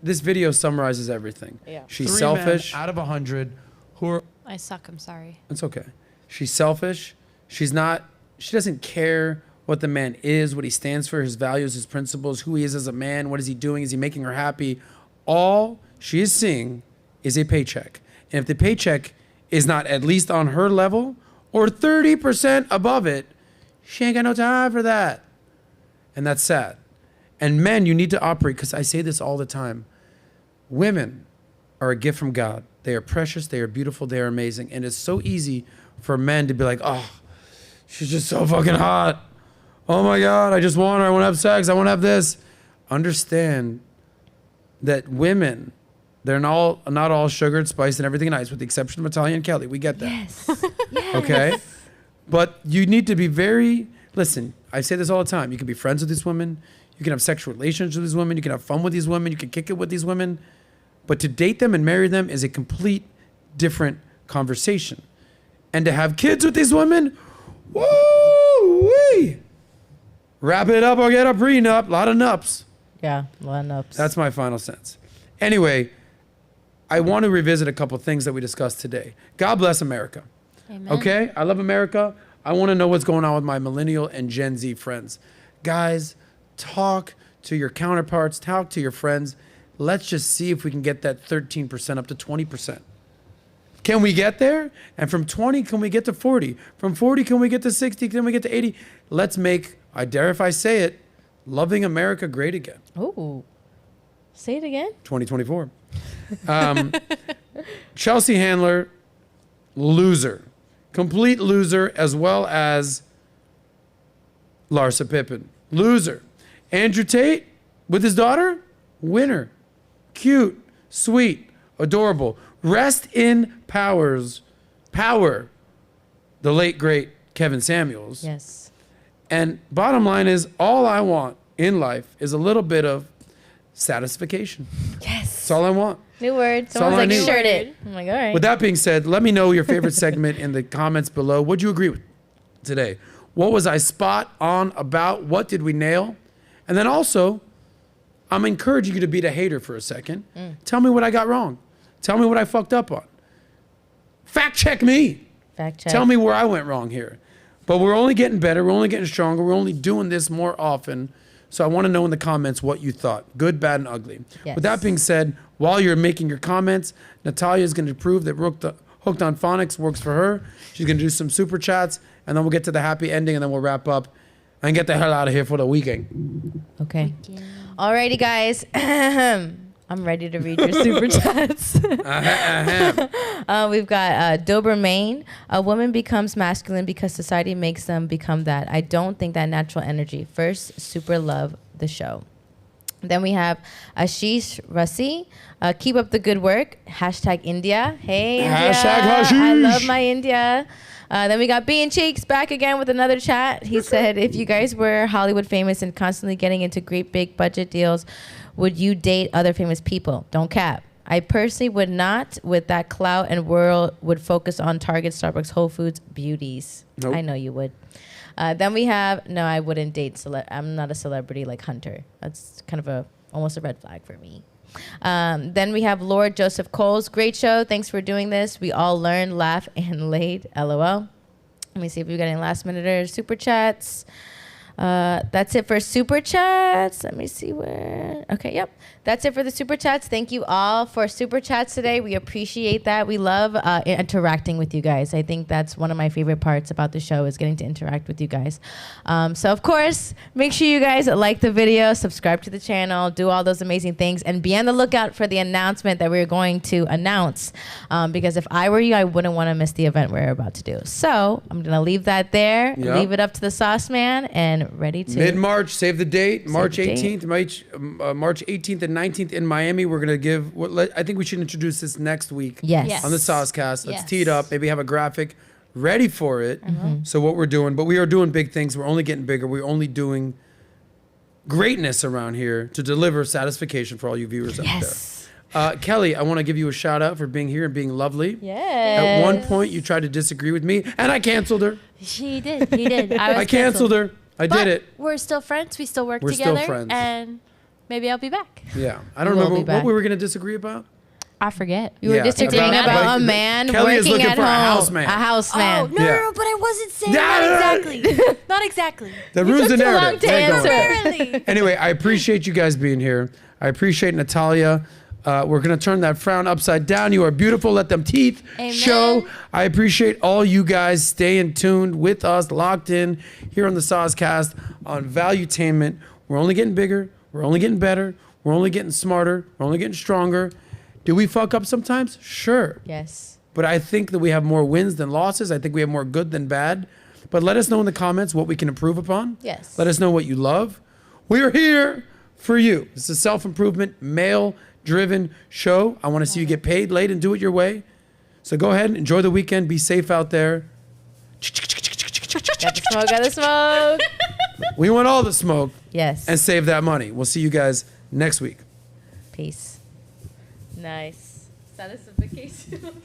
This video summarizes everything. Yeah. She's 3 selfish. men out of 100 who are... I suck. I'm sorry. It's okay. She's selfish. She doesn't care what the man is, what he stands for, his values, his principles, who he is as a man, what is he doing, is he making her happy? All she is seeing is a paycheck. And if the paycheck is not at least on her level or 30% above it, she ain't got no time for that. And that's sad. And men, you need to operate, because I say this all the time. Women are a gift from God. They are precious, they are beautiful, they are amazing. And it's so easy for men to be like, oh, she's just so fucking hot. Oh my God, I just want her, I want to have sex, I want to have this. Understand that women, they're not all sugared, spiced, and everything nice, with the exception of Natalia and Kelly. We get that. Yes. Okay? But you need to be listen, I say this all the time. You can be friends with these women. You can have sexual relations with these women. You can have fun with these women. You can kick it with these women. But to date them and marry them is a complete different conversation. And to have kids with these women, woo-wee. Wrap it up or get a prenup. A lot of nups. Yeah, a lot of nups. That's my final sense. Anyway, I want to revisit a couple things that we discussed today. God bless America. Amen. Okay? I love America. I want to know what's going on with my millennial and Gen Z friends. Guys, talk to your counterparts. Talk to your friends. Let's just see if we can get that 13% up to 20%. Can we get there? And from 20, can we get to 40? From 40, can we get to 60? Can we get to 80? Let's make, I dare if I say it, loving America great again. Ooh. Say it again. 2024. Chelsea Handler, loser. Complete loser, as well as Larsa Pippen. Loser. Andrew Tate, with his daughter, winner. Cute, sweet, adorable. Rest in power, the late, great Kevin Samuels. Yes. And bottom line is, all I want in life is a little bit of satisfaction. Yes. That's all I want. New word. That's all Someone's I like, need. shirt it. I'm like, all right. With that being said, let me know your favorite segment in the comments below. What'd you agree with today? What was I spot on about? What did we nail? And then also, I'm encouraging you to be the hater for a second. Tell me what I got wrong. Tell me what I fucked up on. Fact check me. Fact check. Tell me where I went wrong here. But we're only getting better. We're only getting stronger. We're only doing this more often. So I want to know in the comments what you thought. Good, bad, and ugly. Yes. With that being said, while you're making your comments, Natalia is going to prove that Hooked on Phonics works for her. She's going to do some super chats, and then we'll get to the happy ending, and then we'll wrap up and get the hell out of here for the weekend. Okay. Alrighty, guys. I'm ready to read your super chats. We've got Doberman. A woman becomes masculine because society makes them become that. I don't think that natural energy. First, super love the show. Then we have Ashish Rasi. Keep up the good work. Hashtag India. Hey, India. Hashtag Hashish. I love my India. Then we got B and Cheeks back again with another chat. He said, if you guys were Hollywood famous and constantly getting into great big budget deals, would you date other famous people? Don't cap. I personally would not. With that clout and world would focus on Target, Starbucks, Whole Foods, beauties. Nope. I know you would. Then we have, no, I wouldn't date, I'm not a celebrity like Hunter. That's kind of almost a red flag for me. Then we have Lord Joseph Coles. Great show. Thanks for doing this. We all learned, laugh, and laid. LOL. Let me see if we got any last minute or super chats. That's it for super chats. Let me see where. Okay, yep. That's it for the super chats. Thank you all for super chats today. We appreciate that. We love interacting with you guys. I think that's one of my favorite parts about the show is getting to interact with you guys. So of course, make sure you guys like the video, subscribe to the channel, do all those amazing things, and be on the lookout for the announcement that we're going to announce. Because if I were you, I wouldn't want to miss the event we're about to do. So I'm gonna leave that there. Yep. Leave it up to the sauce man and ready to mid-March. Save the date. March the date. 18th. March 18th and 19th in Miami. We're gonna give. I think we should introduce this next week. Yes. On the Soscast. Let's Yes. tee it up. Maybe have a graphic ready for it. Mhm. So what we're doing, but we are doing big things. We're only getting bigger. We're only doing greatness around here to deliver satisfaction for all you viewers out there. Kelly, I want to give you a shout out for being here and being lovely. Yes. At one point, you tried to disagree with me, and I canceled her. She did. He did. I was canceled her. I But did it. We're still friends. We still work We're still together. friends. And maybe I'll be back. Yeah. I don't We'll remember be back. what we were going to disagree about. I forget. You were disagreeing about a man Kelly is working looking at for home. a house man. A house man. Oh, no, Yeah. no, no, but I wasn't saying Yeah. that exactly. Not exactly. That ruins the took too long narrative. to Get going. Apparently. Anyway, I appreciate you guys being here. I appreciate Natalia. We're going to turn that frown upside down. You are beautiful. Let them teeth Amen. show. I appreciate all you guys staying tuned with us, locked in here on the Soscast on Valuetainment. We're only getting bigger. We're only getting better. We're only getting smarter. We're only getting stronger. Do we fuck up sometimes? Sure. Yes. But I think that we have more wins than losses. I think we have more good than bad. But let us know in the comments what we can improve upon. Yes. Let us know what you love. We are here for you. This is a self-improvement, male-driven show. I want to see you get paid late and do it your way. So go ahead and enjoy the weekend. Be safe out there. Got the smoke, got the smoke. We want all the smoke. Yes. And save that money. We'll see you guys next week. Peace. Nice. Satisfaction.